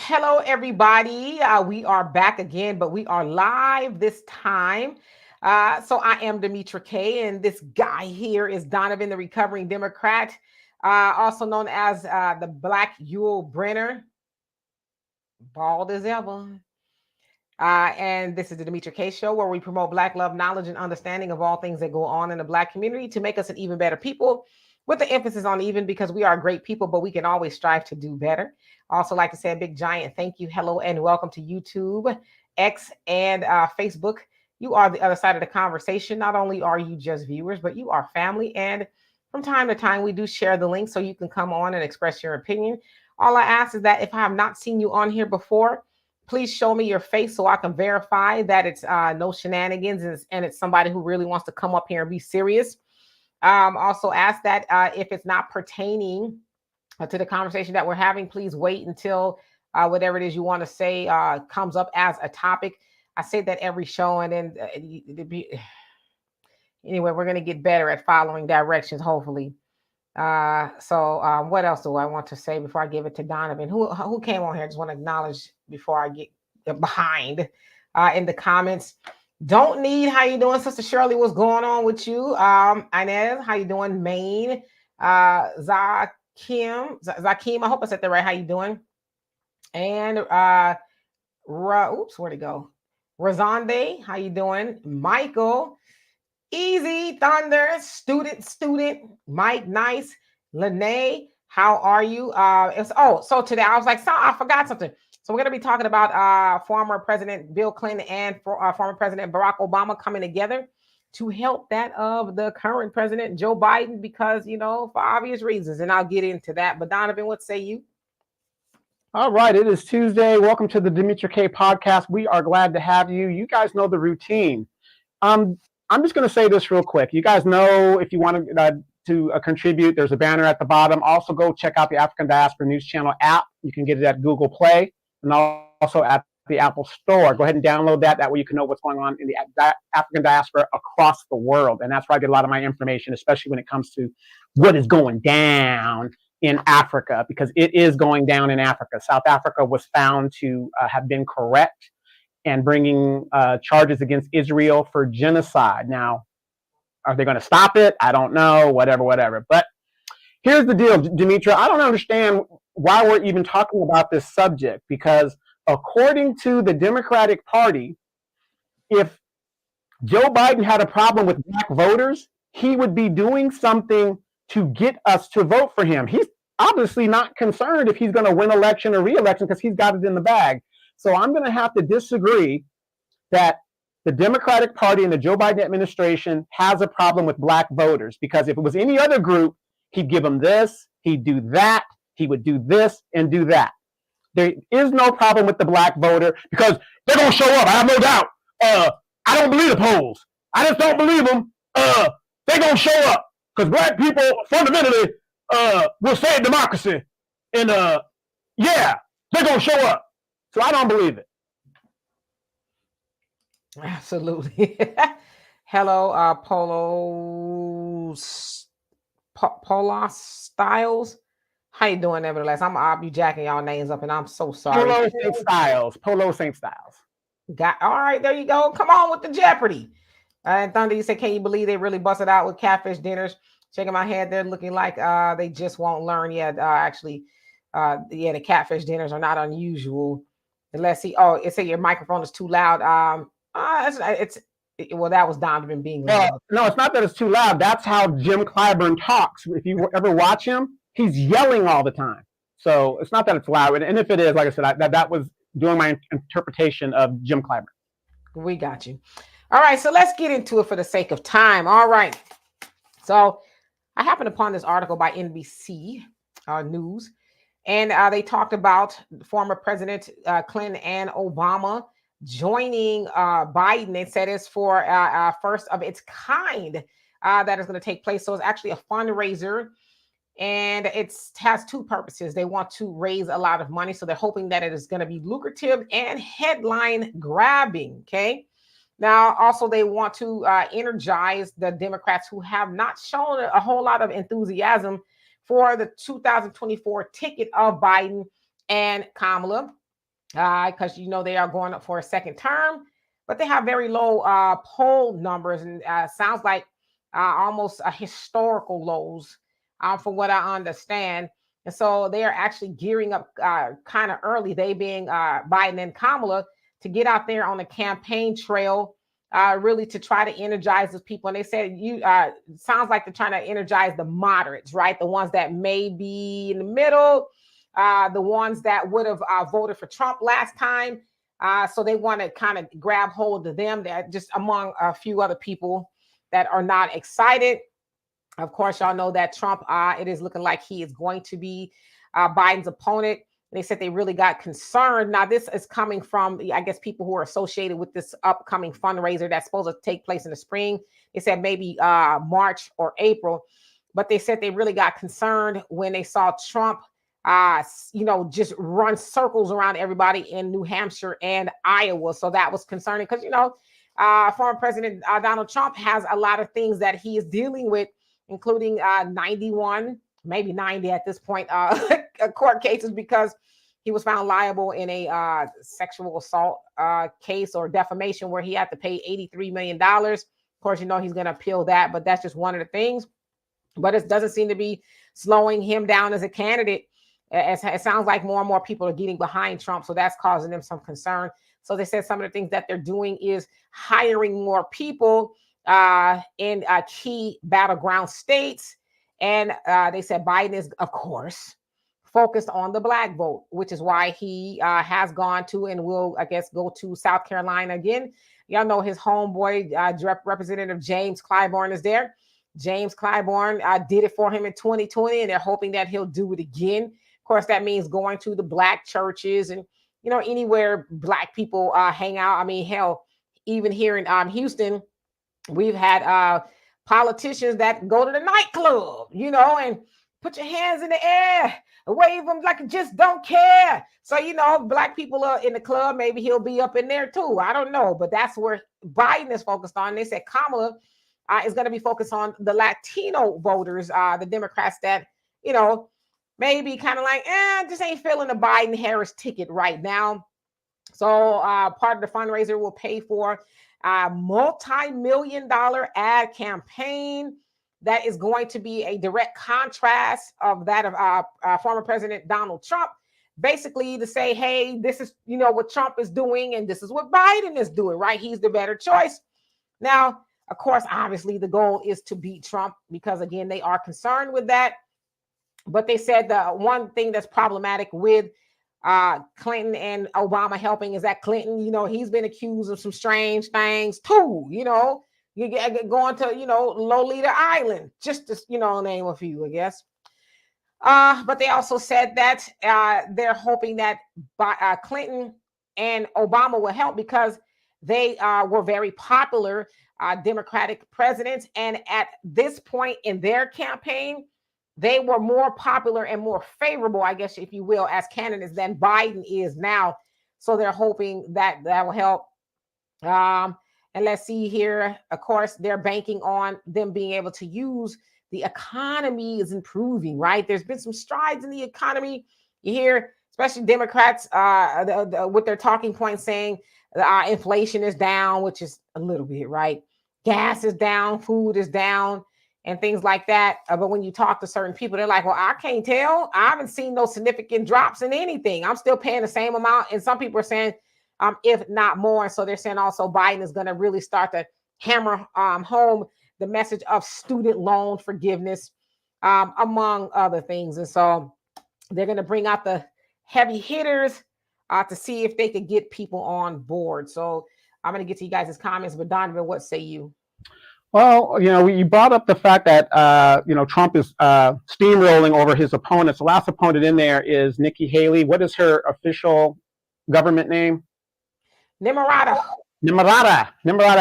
Hello, everybody. We are back again, but we are live this time. So I am Demetra K, and this guy here is Donovan, the recovering Democrat, also known as the Black Yul Brenner, bald as ever. And this is the Demetra K Show, where we promote Black love, knowledge, and understanding of all things that go on in the Black community to make us an even better people, with the emphasis on even, because we are great people, but we can always strive to do better. Also like to say a big giant thank you, hello, and welcome to YouTube, X, and Facebook. You are the other side of the conversation. Not only are you just viewers, but you are family. And from time to time, we do share the link so you can come on and express your opinion. All I ask is that if I have not seen you on here before, please show me your face so I can verify that it's no shenanigans and it's somebody who really wants to come up here and be serious. Also ask that if it's not pertaining to the conversation that we're having, please wait until whatever it is you want to say comes up as a topic. I say that every show, and then anyway, we're going to get better at following directions, hopefully. So what else do I want to say before I give it to Donovan? Who came on here? I just want to acknowledge before I get behind in the comments. Don't need, how you doing, Sister Shirley? What's going on with you? Inez, how you doing? Maine, Zakim, I hope I said that right. How you doing? And oops, where'd it go? Razande, how you doing? Michael, Easy Thunder, student, Mike, nice. Lene, how are you? So today I was like, I forgot something. So we're going to be talking about former President Bill Clinton and former President Barack Obama coming together to help that of the current President Joe Biden, because, for obvious reasons. And I'll get into that. But Donovan, what say you? All right, it is Tuesday. Welcome to the Demetra K podcast. We are glad to have you. You guys know the routine. I'm just going to say this real quick. You guys know, if you want to contribute, there's a banner at the bottom. Also, go check out the African Diaspora News Channel app. You can get it at Google Play and also at the Apple Store. Go ahead and download that. That way you can know what's going on in the African diaspora across the world. And that's where I get a lot of my information, especially when it comes to what is going down in Africa, because it is going down in Africa. South Africa was found to have been correct and bringing charges against Israel for genocide. Now, are they going to stop it? I don't know, whatever. But here's the deal, Demetra. I don't understand why we're even talking about this subject, because according to the Democratic Party, if Joe Biden had a problem with Black voters, he would be doing something to get us to vote for him. He's obviously not concerned if he's going to win election or re-election, because he's got it in the bag. So I'm going to have to disagree that the Democratic Party and the Joe Biden administration has a problem with Black voters, because if it was any other group, he'd give them this, he'd do that, he would do this and do that. There is no problem with the Black voter, because they're going to show up. I have no doubt. I don't believe the polls. I just don't believe them. They're going to show up, because Black people fundamentally will save democracy. And yeah, they're going to show up. So I don't believe it. Absolutely. Hello, Polo Styles. How you doing, nevertheless? I'll be jacking y'all names up, and I'm so sorry. Polo Saint Styles. All right, there you go. Come on with the Jeopardy. And Thunder, you said, can you believe they really busted out with catfish dinners? Shaking my head, they're looking like they just won't learn yet. Actually, the catfish dinners are not unusual. Let's see. Oh, it said your microphone is too loud. Well, that was Donovan being loud. No, it's not that it's too loud. That's how Jim Clyburn talks. If you ever watch him, he's yelling all the time. So it's not that it's loud. And if it is, like I said, that was doing my interpretation of Jim Clyburn. We got you. All right, so let's get into it for the sake of time. All right. So I happened upon this article by NBC News, and they talked about former President Clinton and Obama joining Biden. They said it's for first of its kind that is going to take place. So it's actually a fundraiser, and it has two purposes. They want to raise a lot of money, so they're hoping that it is going to be lucrative and headline grabbing. Okay. Now, also, they want to energize the Democrats who have not shown a whole lot of enthusiasm for the 2024 ticket of Biden and Kamala. because they are going up for a second term, but they have very low poll numbers, and sounds like almost historical lows, from what I understand. And so they are actually gearing up kind of early, they being Biden and Kamala, to get out there on the campaign trail, really to try to energize those people. And they said, sounds like they're trying to energize the moderates, right? The ones that may be in the middle, the ones that would have voted for Trump last time. So they want to kind of grab hold of them, that just among a few other people that are not excited. Of course, y'all know that Trump, it is looking like he is going to be Biden's opponent. They said they really got concerned. Now, this is coming from, I guess, people who are associated with this upcoming fundraiser that's supposed to take place in the spring. They said maybe March or April. But they said they really got concerned when they saw Trump, just run circles around everybody in New Hampshire and Iowa. So that was concerning because, former President Donald Trump has a lot of things that he is dealing with, including 91, maybe 90 at this point, court cases because he was found liable in a sexual assault case or defamation where he had to pay $83 million. Of course, he's going to appeal that, but that's just one of the things. But it doesn't seem to be slowing him down as a candidate. It sounds like more and more people are getting behind Trump, so that's causing them some concern. So they said some of the things that they're doing is hiring more people in key battleground states. And they said Biden is, of course, focused on the Black vote, which is why he has gone to and will, I guess, go to South Carolina again. Y'all know his homeboy, Representative James Clyburn, is there. James Clyburn did it for him in 2020, and they're hoping that he'll do it again. Of course, that means going to the Black churches and, anywhere Black people hang out. I mean, hell, even here in Houston, we've had politicians that go to the nightclub, and put your hands in the air, wave them like you just don't care. So, Black people are in the club. Maybe he'll be up in there too. I don't know, but that's where Biden is focused on. They said Kamala is going to be focused on the Latino voters, the Democrats that, maybe kind of like, just ain't feeling the Biden-Harris ticket right now. So part of the fundraiser will pay for a multi-million-dollar ad campaign that is going to be a direct contrast of that of former President Donald Trump, basically to say, hey, this is, what Trump is doing and this is what Biden is doing, right? He's the better choice. Now, of course, obviously the goal is to beat Trump because, again, they are concerned with that. But they said the one thing that's problematic with Clinton and Obama helping is that Clinton, he's been accused of some strange things too. You get going to, Lolita Island, just to, name a few, I guess. But they also said that they're hoping that Clinton and Obama will help because they were very popular Democratic presidents. And at this point in their campaign, they were more popular and more favorable, I guess, if you will, as candidates than Biden is now. So they're hoping that that will help. And let's see here. Of course, they're banking on them being able to use the economy is improving, right? There's been some strides in the economy. You hear, especially Democrats with their talking points saying inflation is down, which is a little bit, right? Gas is down, food is down, and things like that. But when you talk to certain people, they're like, well, I can't tell. I haven't seen no significant drops in anything. I'm still paying the same amount. And some people are saying, if not more. So they're saying also Biden is going to really start to hammer home the message of student loan forgiveness, among other things. And so they're going to bring out the heavy hitters to see if they could get people on board. So I'm going to get to you guys' comments, but Donovan, what say you? Well, you brought up the fact that, Trump is steamrolling over his opponents. The last opponent in there is Nikki Haley. What is her official government name? Nimrata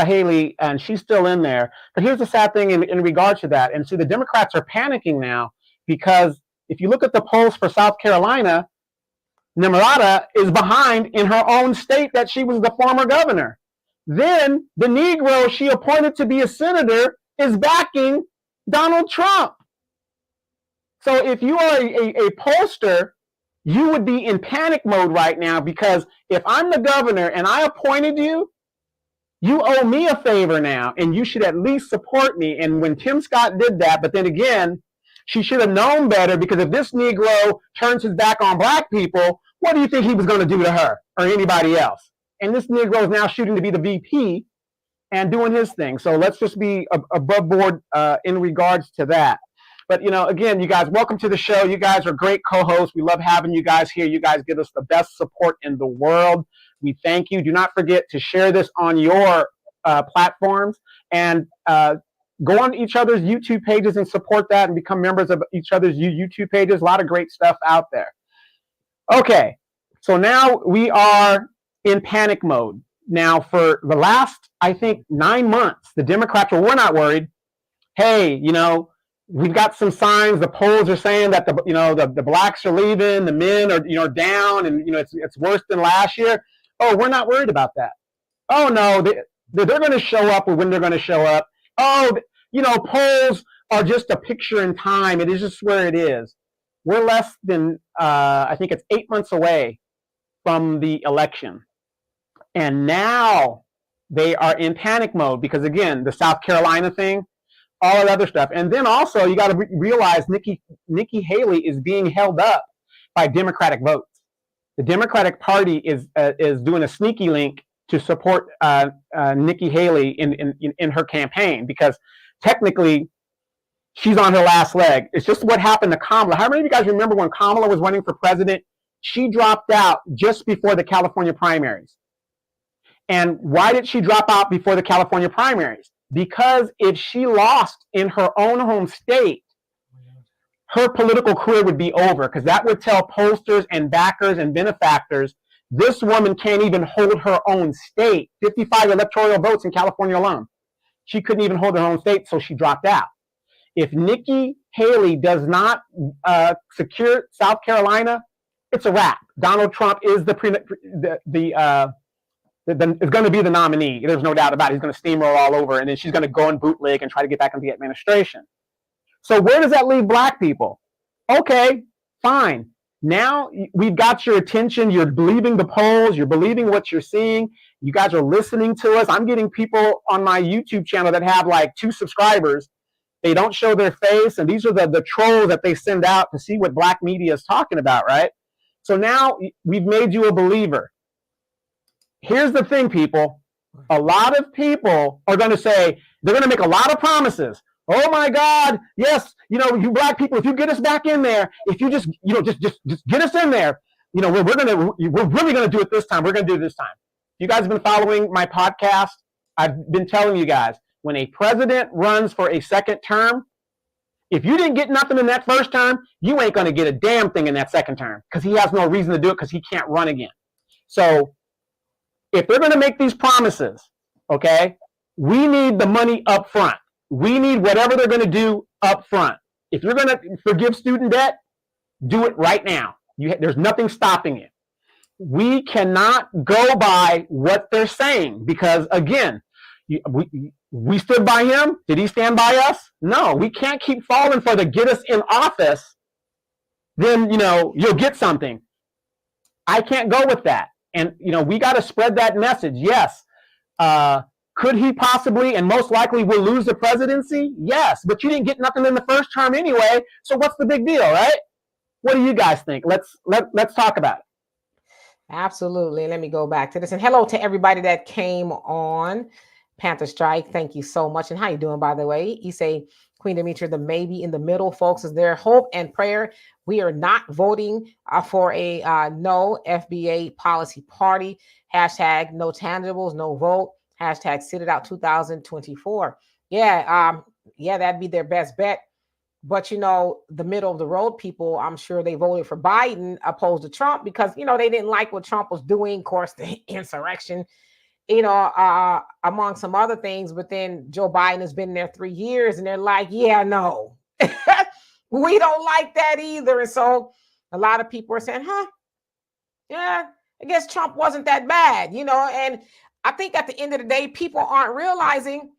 Haley, and she's still in there. But here's the sad thing in regards to that. And see, the Democrats are panicking now because if you look at the polls for South Carolina, Nimrata is behind in her own state that she was the former governor. Then the Negro she appointed to be a senator is backing Donald Trump. So if you are a pollster you would be in panic mode right now, because if I'm the governor and I appointed you, you owe me a favor now, and you should at least support me. And when Tim Scott did that, but then again, she should have known better, because if this Negro turns his back on black people, what do you think he was going to do to her or anybody else? And this Negro is now shooting to be the VP and doing his thing. So let's just be above board in regards to that. But, again, you guys, welcome to the show. You guys are great co-hosts. We love having you guys here. You guys give us the best support in the world. We thank you. Do not forget to share this on your platforms, and go on each other's YouTube pages and support that and become members of each other's YouTube pages. A lot of great stuff out there. Okay, so now we are in panic mode. Now, for the last, I think, 9 months, the Democrats we're not worried. Hey, we've got some signs. The polls are saying that the blacks are leaving, the men are down, and it's worse than last year. Oh, we're not worried about that. Oh no, they're going to show up when they're going to show up. Oh, polls are just a picture in time. It is just where it is. We're less than I think it's 8 months away from the election, and now they are in panic mode because, again, the South Carolina thing, all that other stuff. And then also you got to realize Nikki Haley is being held up by Democratic votes. The Democratic Party is doing a sneaky link to support Nikki Haley in her campaign, because technically she's on her last leg. It's just what happened to Kamala. How many of you guys remember when Kamala was running for president? She dropped out just before the California primaries. And why did she drop out before the California primaries? Because if she lost in her own home state, her political career would be over, because that would tell pollsters and backers and benefactors, this woman can't even hold her own state. 55 electoral votes in California alone. She couldn't even hold her own state, so she dropped out. If Nikki Haley does not secure South Carolina, it's a wrap. Donald Trump is is going to be the nominee. There's no doubt about it. He's going to steamroll all over, and then she's going to go and bootleg and try to get back into the administration. So where does that leave black people? Okay, fine. Now we've got your attention. You're believing the polls. You're believing what you're seeing. You guys are listening to us. I'm getting people on my YouTube channel that have like 2 subscribers. They don't show their face, and these are the trolls that they send out to see what black media is talking about, right? So now we've made you a believer. Here's the thing, people. A lot of people are going to say, they're going to make a lot of promises. Oh my God, yes, you black people, if you get us back in there, if you just get us in there, we're really going to do it this time. We're going to do it this time. You guys have been following my podcast. I've been telling you guys, when a president runs for a second term, if you didn't get nothing in that first term, you ain't going to get a damn thing in that second term, because he has no reason to do it, because he can't run again. So if they're going to make these promises, okay, we need the money up front. We need whatever they're going to do up front. If you're going to forgive student debt, do it right now. There's nothing stopping it. We cannot go by what they're saying, because, again, we stood by him. Did he stand by us? No. We can't keep falling for the get us in office, then, you'll get something. I can't go with that. And, we got to spread that message. Yes. Could he possibly and most likely will lose the presidency? Yes, but you didn't get nothing in the first term anyway, so what's the big deal, right? What do you guys think? Let's talk about it. Absolutely. Let me go back to this. And hello to everybody that came on. Panther Strike, thank you so much. And how you doing, by the way? You say, Queen Demetria, the maybe in the middle, folks, is there hope and prayer. We are not voting for a no FBA policy party. Hashtag no tangibles, no vote. Hashtag sit it out 2024. Yeah, that'd be their best bet. But, the middle of the road people, I'm sure they voted for Biden opposed to Trump because, they didn't like what Trump was doing. Of course, the insurrection, among some other things. But then Joe Biden has been there 3 years and they're like, yeah, no, we don't like that either. And so a lot of people are saying, yeah, I guess Trump wasn't that bad, and I think at the end of the day, people aren't realizing,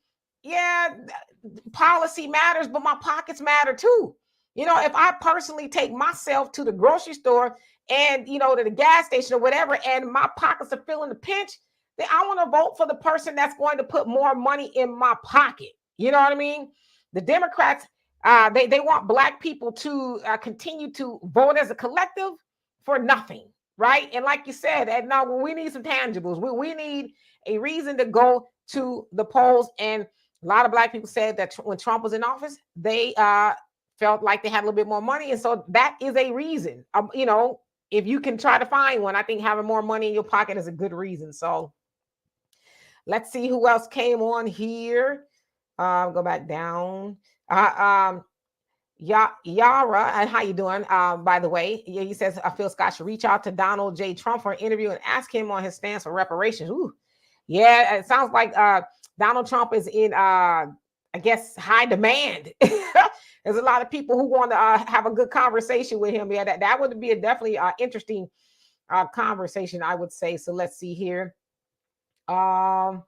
policy matters, but my pockets matter too. If I personally take myself to the grocery store and to the gas station or whatever, and my pockets are feeling the pinch, then I want to vote for the person that's going to put more money in my pocket. You know what I mean? The Democrats, they want Black people to continue to vote as a collective for nothing, right? And like you said, and now we need some tangibles. We need a reason to go to the polls. And a lot of Black people said that when Trump was in office, they felt like they had a little bit more money. And so that is a reason. If you can try to find one, I think having more money in your pocket is a good reason. So let's see who else came on here. Go back down. Yara, and how you doing? By the way, he says, I feel Scott should reach out to Donald J. Trump for an interview and ask him on his stance for reparations. Ooh, yeah, it sounds like Donald Trump is in, I guess, high demand. There's a lot of people who want to have a good conversation with him. Yeah, that would be a definitely interesting conversation, I would say. So let's see here. Tom,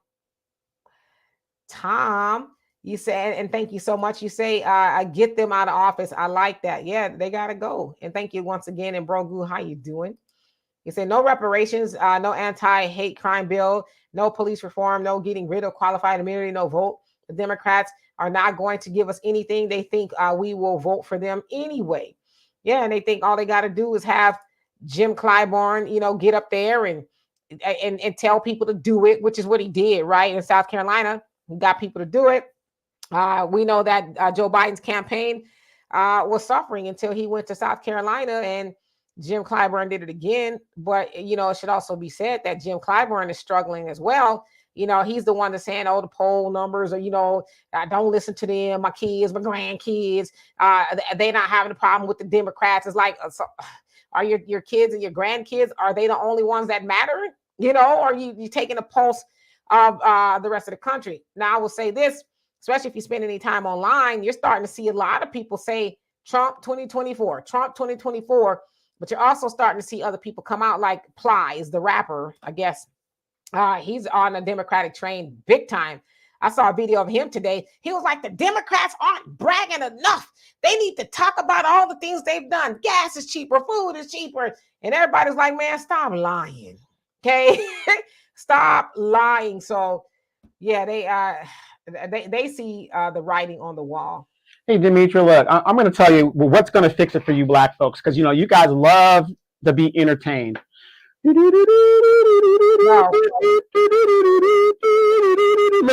you say, and thank you so much. You say, I get them out of office. I like that. Yeah, they got to go. And thank you once again. And Brogu, how you doing? You say no reparations, no anti-hate crime bill, no police reform, no getting rid of qualified immunity, no vote. The Democrats are not going to give us anything. They think we will vote for them anyway. Yeah, and they think all they got to do is have Jim Clyburn, get up there and tell people to do it, which is what he did, right? In South Carolina, he got people to do it. We know that Joe Biden's campaign was suffering until he went to South Carolina, and Jim Clyburn did it again. But, it should also be said that Jim Clyburn is struggling as well. He's the one that's saying, the poll numbers are, don't listen to them, my kids, my grandkids. They're not having a problem with the Democrats. It's like, so, are your kids and your grandkids, are they the only ones that matter? Are you taking a pulse of the rest of the country? Now, I will say this, especially if you spend any time online, you're starting to see a lot of people say Trump 2024, Trump 2024, but you're also starting to see other people come out, like Plies, the rapper, I guess. He's on a Democratic train big time. I saw a video of him today. He was like, the Democrats aren't bragging enough. They need to talk about all the things they've done. Gas is cheaper, food is cheaper. And everybody's like, man, stop lying. Okay. Stop lying. So yeah, they see the writing on the wall. Hey, Demetria, look, I'm going to tell you what's going to fix it for you Black folks, because, you guys love to be entertained. Look,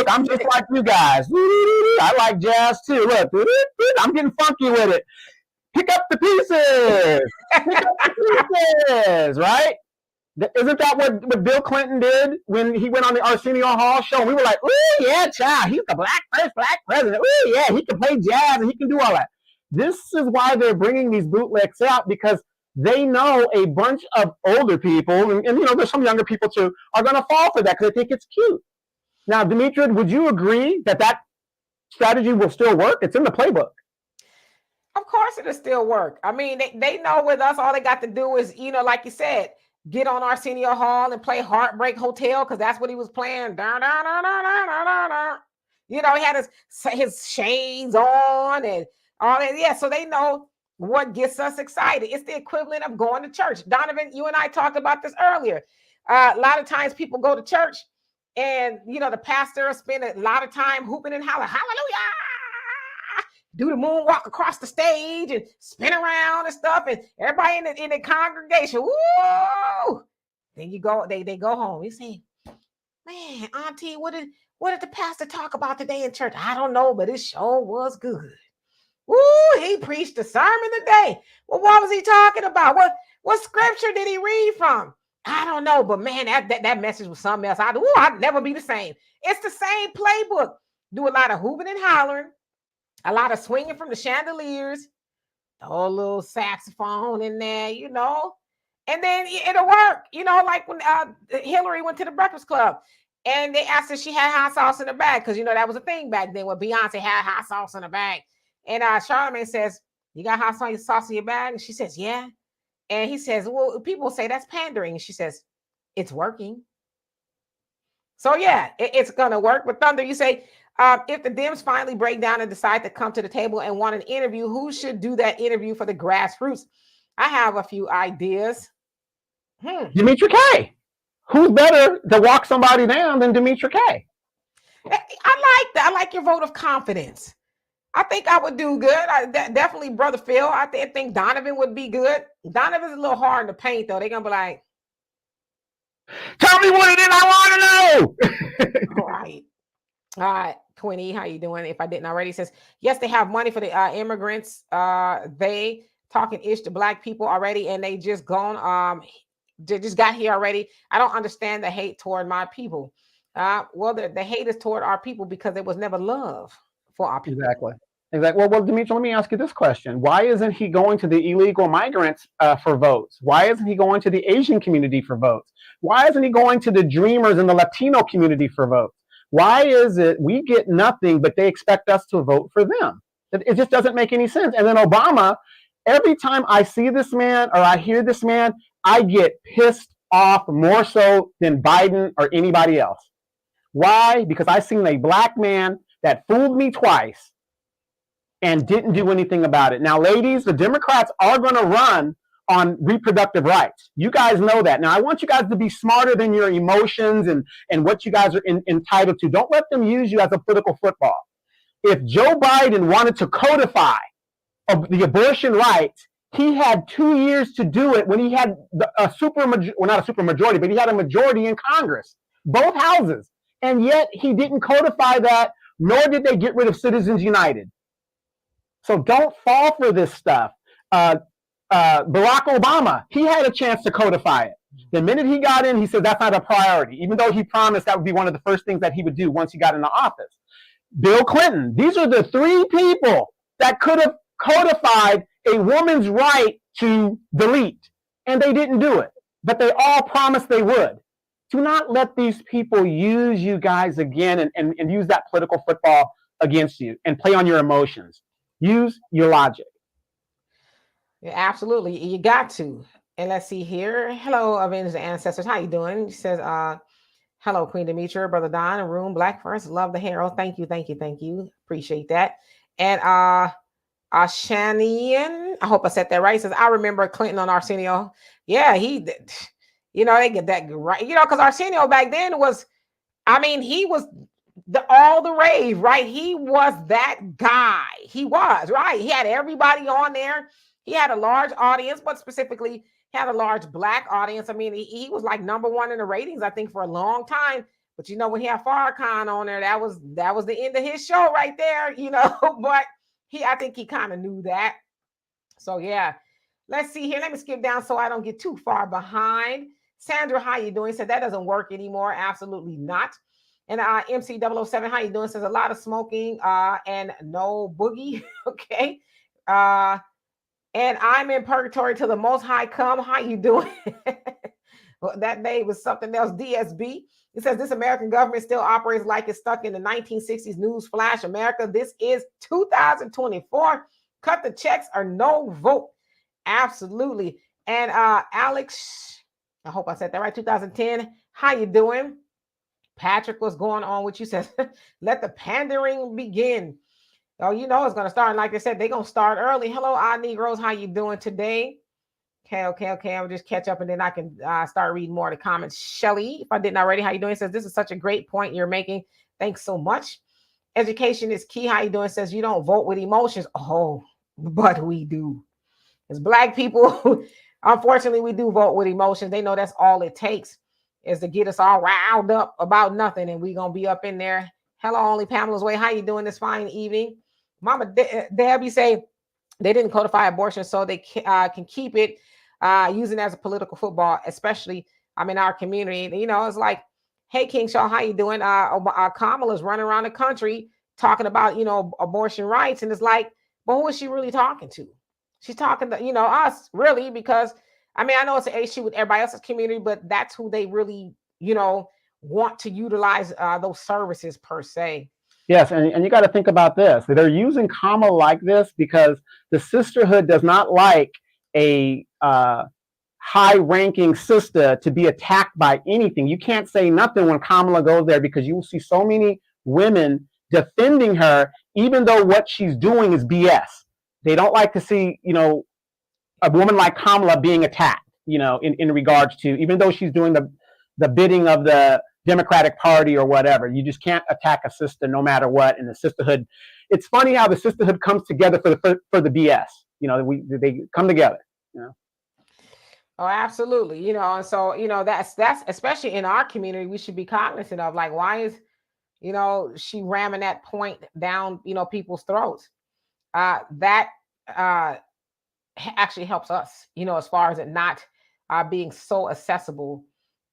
I'm just like you guys. I like jazz too. Look, I'm getting funky with it. Pick up the pieces. Pick up the pieces, right? Isn't that what Bill Clinton did when he went on the Arsenio Hall show? And we were like, oh, yeah, child, he's the first black president. Oh, yeah, he can play jazz and he can do all that. This is why they're bringing these bootlegs out, because they know a bunch of older people, and there's some younger people too, are going to fall for that because they think it's cute. Now, Demetria, would you agree that strategy will still work? It's in the playbook. Of course it'll still work. I mean, they know with us, all they got to do is, like you said, get on Arsenio Hall and play Heartbreak Hotel, because that's what he was playing. He had his shades on and all that. Yeah, so they know what gets us excited. It's the equivalent of going to church. Donovan, you and I talked about this earlier. A lot of times people go to church and, the pastor spend a lot of time hooping and hollering, hallelujah, do the moonwalk across the stage and spin around and stuff. And everybody in the congregation, woo! Then you go, they go home. You say, man, Auntie, what did the pastor talk about today in church? I don't know, but it sure was good. Ooh, he preached a sermon today. Well, what was he talking about? What scripture did he read from? I don't know, but man, that message was something else. I'd never be the same. It's the same playbook. Do a lot of hooping and hollering, a lot of swinging from the chandeliers, throw a little saxophone in there, and then it'll work. Like when Hillary went to the Breakfast Club and they asked if she had hot sauce in her bag, because, that was a thing back then when Beyonce had hot sauce in her bag. And Charlamagne says, you got hot sauce in your bag? And she says, yeah. And he says, well, people say that's pandering. And she says, it's working. So, yeah, it's going to work. But Thunder, you say, if the Dems finally break down and decide to come to the table and want an interview, who should do that interview for the grassroots? I have a few ideas. Demetri K. Who's better to walk somebody down than Demetri K? I like that. I like your vote of confidence. I think I would do good. Definitely, Brother Phil. I think Donovan would be good. Donovan's a little hard in the paint, though. They're going to be like, tell me what it is I want to know. All right. Quinny, how you doing? If I didn't already, says, yes, they have money for the immigrants. They talking ish to black people already, and they just gone. They just got here already. I don't understand the hate toward my people. Well, the hate is toward our people because there was never love for our people. Exactly. Well, Demetri, let me ask you this question. Why isn't he going to the illegal migrants for votes? Why isn't he going to the Asian community for votes? Why isn't he going to the Dreamers and the Latino community for votes? Why is it we get nothing, but they expect us to vote for them? It just doesn't make any sense. And then Obama, every time I see this man or I hear this man, I get pissed off more so than Biden or anybody else. Why? Because I've seen a black man that fooled me twice and didn't do anything about it. Now, ladies, the Democrats are going to run on reproductive rights. You guys know that. Now, I want you guys to be smarter than your emotions and what you guys are entitled to. Don't let them use you as a political football. If Joe Biden wanted to codify the abortion rights, he had 2 years to do it when he had not a supermajority, but he had a majority in Congress, both houses. And yet he didn't codify that, nor did they get rid of Citizens United. So don't fall for this stuff. Barack Obama, he had a chance to codify it. The minute he got in, he said that's not a priority, even though he promised that would be one of the first things that he would do once he got into office. Bill Clinton, these are the three people that could have codified a woman's right to delete, and they didn't do it, but they all promised they would. Do not let these people use you guys again and use that political football against you and play on your emotions. Use your logic. Yeah, absolutely. You got to. And let's see here. Hello, Avengers Ancestors. How you doing? He says, hello, Queen Demetri, Brother Don, Room Black First. Love the hero. Thank you. Appreciate that. And Shanian, I hope I said that right. Says, I remember Clinton on Arsenio. Yeah, he did. They get that right. Because Arsenio back then was, he was all the rave, right? He was that guy. He was, right? He had everybody on there. He had a large audience, but specifically had a large black audience. He was like number one in the ratings, I think, for a long time. But when he had Farrakhan on there, that was the end of his show right there, But I think he kind of knew that. So yeah, let's see here. Let me skip down so I don't get too far behind. Sandra, how you doing? Said that doesn't work anymore. Absolutely not. And MC007, how you doing? Says a lot of smoking and no boogie. Okay. And I'm in purgatory till the Most High come. How you doing? Well, that day was something else. DSB. It says this American government still operates like it's stuck in the 1960s. News flash, America. This is 2024. Cut the checks or no vote. Absolutely. And Alex, I hope I said that right. 2010. How you doing? Patrick, what's going on with you? Says, let the pandering begin. Oh, it's going to start. And like I said, they're going to start early. Hello, odd Negroes. How you doing today? Okay. I'll just catch up and then I can start reading more of the comments. Shelly, if I didn't already, how you doing? Says, this is such a great point you're making. Thanks so much. Education is key. How you doing? Says, you don't vote with emotions. Oh, but we do. As black people, unfortunately, we do vote with emotions. They know that's all it takes is to get us all riled up about nothing. And we're going to be up in there. Hello, Only Pamela's Way. How you doing this fine evening? Mama Debby say they didn't codify abortion so they can keep it using it as a political football, especially our community. It's like, hey, King Shaw, how you doing? Kamala's running around the country talking about, abortion rights. And it's like, but who is she really talking to? She's talking to, us really, because I know it's an issue with everybody else's community, but that's who they really, want to utilize those services per se. Yes, and you got to think about this. They're using Kamala like this because the sisterhood does not like a high-ranking sister to be attacked by anything. You can't say nothing when Kamala goes there because you will see so many women defending her, even though what she's doing is BS. They don't like to see, a woman like Kamala being attacked. in regards to, even though she's doing the bidding of the Democratic Party or whatever, you just can't attack a sister no matter what. And the sisterhood, it's funny how the sisterhood comes together for the BS. They come together. Oh, absolutely. And so, that's especially in our community, we should be cognizant of, like, why is, she ramming that point down, people's throats. That actually helps us, as far as it not being so accessible.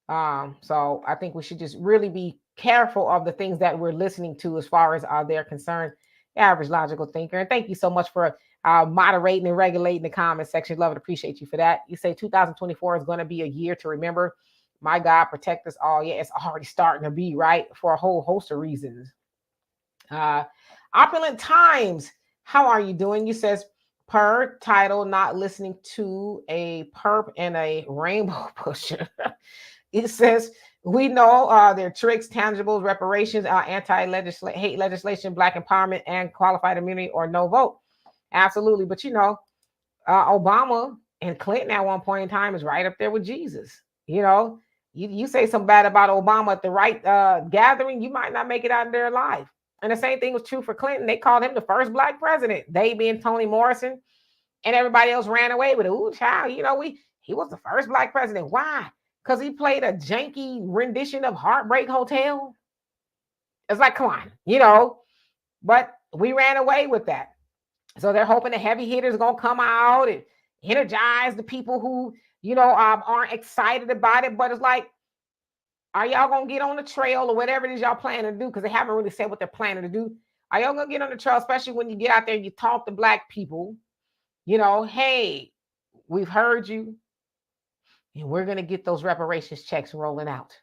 So I think we should just really be careful of the things that we're listening to as far as their concerns. Average logical thinker. And thank you so much for moderating and regulating the comment section. Love and appreciate you for that. You say 2024 is going to be a year to remember. My God, protect us all. Yeah, it's already starting to be, right, for a whole host of reasons. Opulent Times, how are you doing? You says, per title, not listening to a perp and a rainbow pusher. It says, we know their tricks, tangibles, reparations, hate legislation, black empowerment, and qualified immunity or no vote. Absolutely. But Obama and Clinton at one point in time is right up there with Jesus. You say something bad about Obama at the right gathering, you might not make it out of there alive. And the same thing was true for Clinton. They called him the first black president. They being Toni Morrison, and everybody else ran away with it. Ooh, child, he was the first black president. Why? Because he played a janky rendition of Heartbreak Hotel. It's like, come on, but we ran away with that. So they're hoping the heavy hitters are going to come out and energize the people who, aren't excited about it. But it's like, are y'all going to get on the trail or whatever it is y'all planning to do? Because they haven't really said what they're planning to do. Are y'all going to get on the trail, especially when you get out there and you talk to black people, hey, we've heard you. And we're going to get those reparations checks rolling out.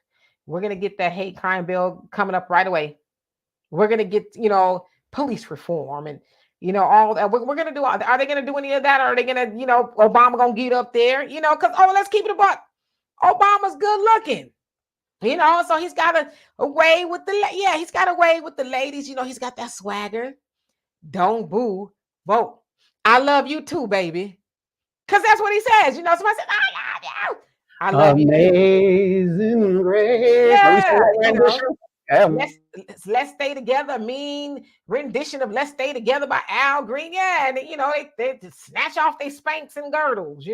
We're going to get that hate crime bill coming up right away. We're going to get, police reform and, all that. We're going to do. Are they going to do any of that? Or are they going to, Obama going to get up there, because, let's keep it a buck. Obama's good looking, so he's got a way with he's got a way with the ladies. He's got that swagger. Don't boo, vote. I love you too, baby. Because that's what he says. Somebody said, I love you. I love Amazing you. Grace. Yeah, let's stay together. Mean rendition of Let's Stay Together by Al Green. Yeah, and they snatch off their spanks and girdles,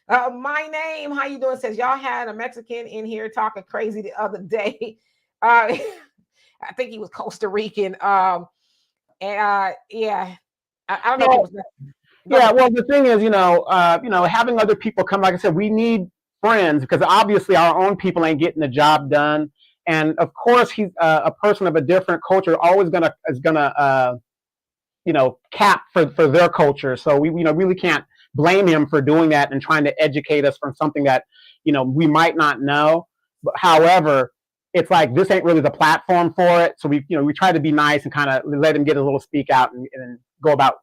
my name, how you doing? Says, y'all had a Mexican in here talking crazy the other day. I think he was Costa Rican. Yeah. I don't know. Well, the thing is, having other people come, like I said, we need friends because obviously our own people ain't getting the job done. And of course, he's a person of a different culture, always is gonna cap for their culture. So we really can't blame him for doing that and trying to educate us from something that we might not know. But however, it's like this ain't really the platform for it. So we try to be nice and kind of let him get a little speak out and go about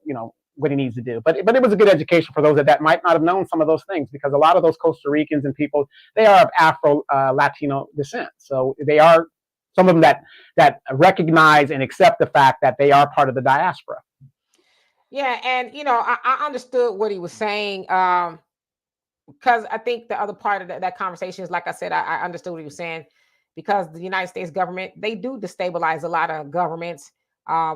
what he needs to do. But it was a good education for those that might not have known some of those things, because a lot of those Costa Ricans and people, they are of Afro Latino descent. So they are some of them that recognize and accept the fact that they are part of the diaspora. Yeah, and I understood what he was saying, because I think the other part of that conversation is, like I said, I understood what he was saying, because the United States government, they do destabilize a lot of governments,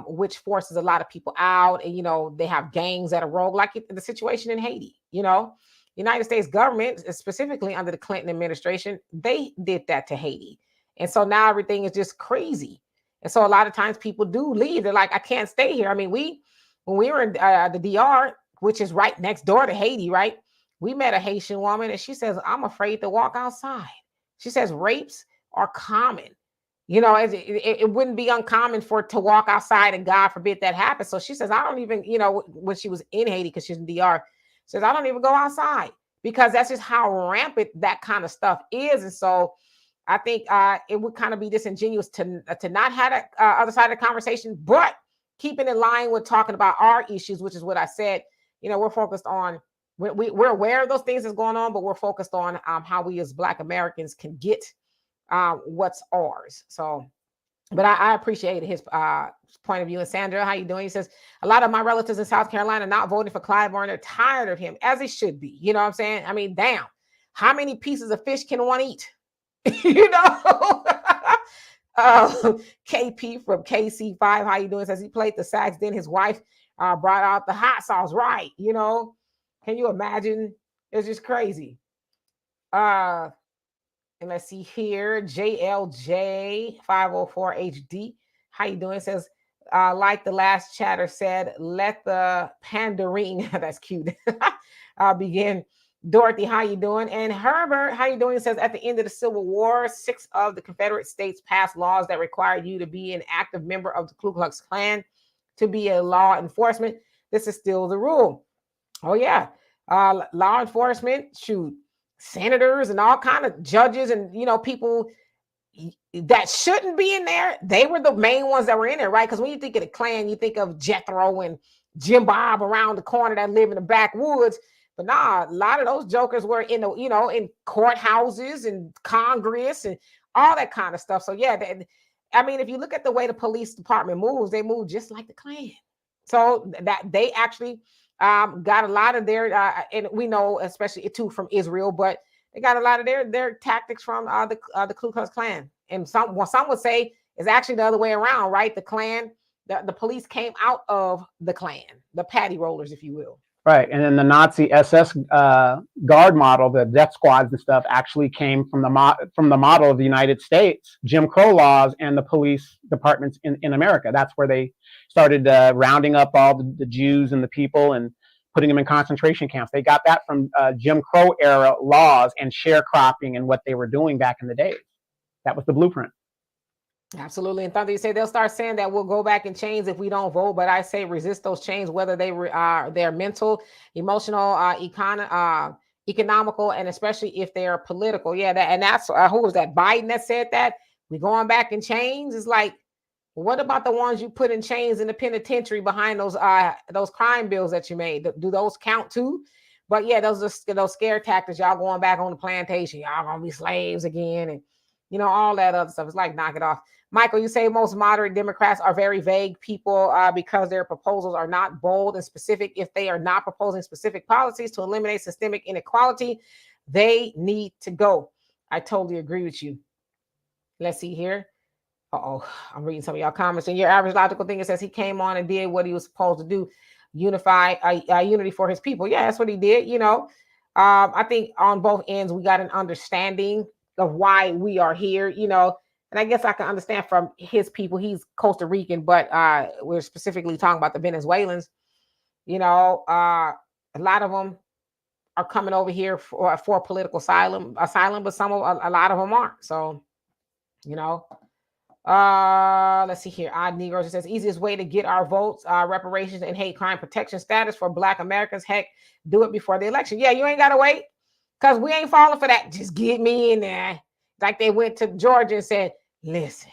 which forces a lot of people out, and they have gangs that are rogue, like the situation in Haiti. United States government, specifically under the Clinton administration, they did that to Haiti, and so now everything is just crazy. And so a lot of times people do leave. They're like, I can't stay here. I mean, when we were in the DR, which is right next door to Haiti, right? We met a Haitian woman, and she says, I'm afraid to walk outside. She says rapes are common. It wouldn't be uncommon to walk outside, and God forbid that happens. So she says, I don't even, when she was in Haiti, because she's in DR, says, I don't even go outside, because that's just how rampant that kind of stuff is. And so I think it would kind of be disingenuous to not have that other side of the conversation, but keeping in line with talking about our issues, which is what I said. We're focused on, we're aware of those things that's going on, but we're focused on how we as Black Americans can get what's ours. So But I appreciate his point of view. And Sandra, how you doing? He says, a lot of my relatives in South Carolina not voting for Clyburn. They're tired of him, as they should be. You know what I'm saying? I mean, damn, how many pieces of fish can one eat? you know? KP from KC5, how you doing? Says he played the sax, then his wife brought out the hot sauce. Right. You know, can you imagine? It's just crazy. And let's see here, JLJ504HD. How you doing? It says, like the last chatter said, let the pandering, that's cute, begin. Dorothy, how you doing? And Herbert, how you doing? It says, at the end of the Civil War, 6 of the Confederate states passed laws that required you to be an active member of the Ku Klux Klan to be a law enforcement. This is still the rule. Oh, yeah. Law enforcement, shoot. Senators and all kind of judges and, you know, people that shouldn't be in there. They were the main ones that were in there, right? Because when you think of the Klan, you think of Jethro and Jim Bob around the corner that live in the backwoods. But nah, a lot of those jokers were in the, you know, in courthouses and Congress and all that kind of stuff. So yeah, I mean, if you look at the way the police department moves, they move just like the Klan. So that they actually got a lot of their, and we know especially too from Israel, but they got a lot of their tactics from the Ku Klux Klan. And some would say it's actually the other way around, right? The Klan, the police came out of the Klan, the patty rollers, if you will. Right, and then the Nazi SS guard model, the death squads and stuff, actually came from the model of the United States, Jim Crow laws, and the police departments in America. That's where they started rounding up all the Jews and the people and putting them in concentration camps. They got that from Jim Crow era laws and sharecropping and what they were doing back in the days. That was the blueprint. Absolutely. And Thunder, you say they'll start saying that we'll go back in chains if we don't vote. But I say resist those chains, whether they are they're mental, emotional, economical, and especially if they're political. Yeah, that's who was that? Biden that said that we're going back in chains. It's like, what about the ones you put in chains in the penitentiary behind those crime bills that you made? Do those count too? But yeah, those scare tactics. Y'all going back on the plantation. Y'all gonna be slaves again, and you know all that other stuff. It's like, knock it off. Michael, you say most moderate Democrats are very vague people because their proposals are not bold and specific. If they are not proposing specific policies to eliminate systemic inequality, they need to go. I totally agree with you. Let's see here. I'm reading some of y'all comments. And your average logical thing, it says he came on and did what he was supposed to do, unify unity for his people. Yeah, that's what he did. You know, I think on both ends, we got an understanding of why we are here, you know. And I guess I can understand from his people. He's Costa Rican, but we're specifically talking about the Venezuelans. You know, a lot of them are coming over here for political asylum, but a lot of them aren't. So, you know, let's see here. Odd Negroes, it says easiest way to get our votes, reparations and hate crime protection status for Black Americans. Heck, do it before the election. Yeah, you ain't got to wait because we ain't falling for that. Just get me in there. Like they went to Georgia and said, listen,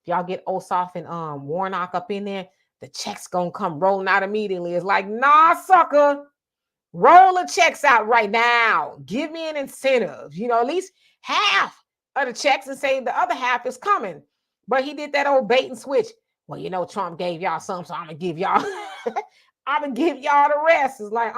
if y'all get Ossoff and Warnock up in there, the checks gonna come rolling out immediately. It's like, nah, sucker, roll the checks out right now. Give me an incentive, you know, at least half of the checks and say the other half is coming. But he did that old bait and switch. Well, you know, Trump gave y'all some, so I'm gonna give y'all, I'm gonna give y'all the rest. It's like,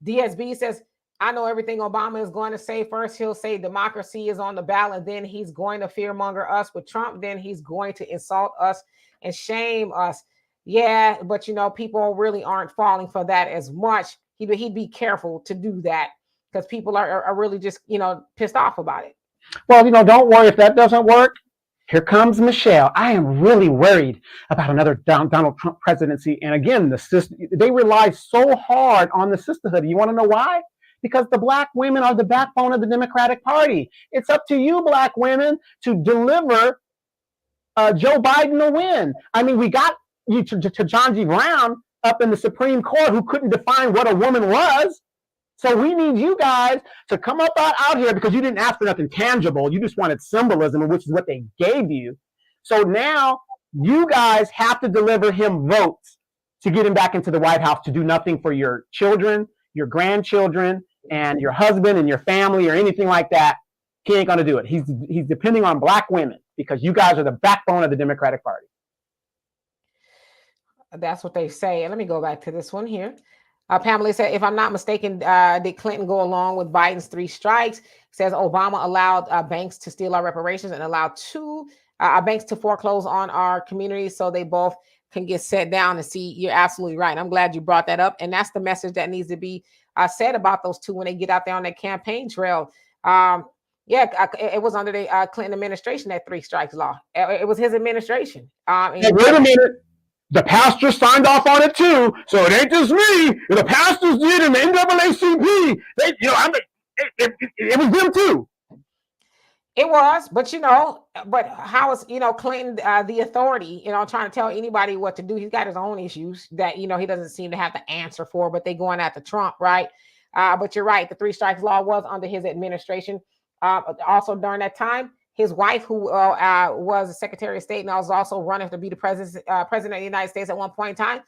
DSB says, I know everything Obama is going to say. First, he'll say democracy is on the ballot. Then he's going to fearmonger us with Trump. Then he's going to insult us and shame us. Yeah, but, you know, people really aren't falling for that as much. He'd be careful to do that because people are really just, you know, pissed off about it. Well, you know, don't worry if that doesn't work. Here comes Michelle. I am really worried about another Donald Trump presidency. And again, they rely so hard on the sisterhood. You want to know why? Because the Black women are the backbone of the Democratic Party. It's up to you, Black women, to deliver Joe Biden a win. I mean, we got you to John G. Brown up in the Supreme Court who couldn't define what a woman was. So we need you guys to come up out here because you didn't ask for nothing tangible. You just wanted symbolism, which is what they gave you. So now you guys have to deliver him votes to get him back into the White House to do nothing for your children, your grandchildren, and your husband and your family or anything like that. He ain't going to do it. He's depending on Black women because you guys are the backbone of the Democratic Party. That's what they say. And let me go back to this one here. Pamela said, if I'm not mistaken, did Clinton go along with Biden's 3 strikes? Says Obama allowed banks to steal our reparations and allowed 2 banks to foreclose on our communities so they both can get set down and see. You're absolutely right. I'm glad you brought that up. And that's the message that needs to be said about those 2 when they get out there on that campaign trail. It was under the Clinton administration, that 3 strikes law. It was his administration. Hey, wait a minute. The pastors signed off on it too, so it ain't just me. The pastors did, and the NAACP. It was them too. It was, but how is Clinton the authority? Trying to tell anybody what to do. He's got his own issues that he doesn't seem to have the answer for. But they going after Trump, right? But you're right. The 3 strikes law was under his administration. Also during that time, his wife, who was a Secretary of State and was also running to be the president of the United States at one point in time,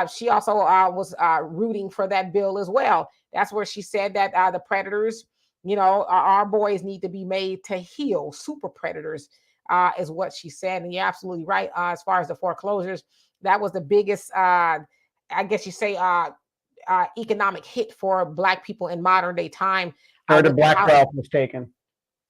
she also was rooting for that bill as well. That's where she said that the predators, our boys need to be made to heal. Super predators is what she said. And you're absolutely right. As far as the foreclosures, that was the biggest, I guess you say, economic hit for Black people in modern day time. The Black wealth was taken.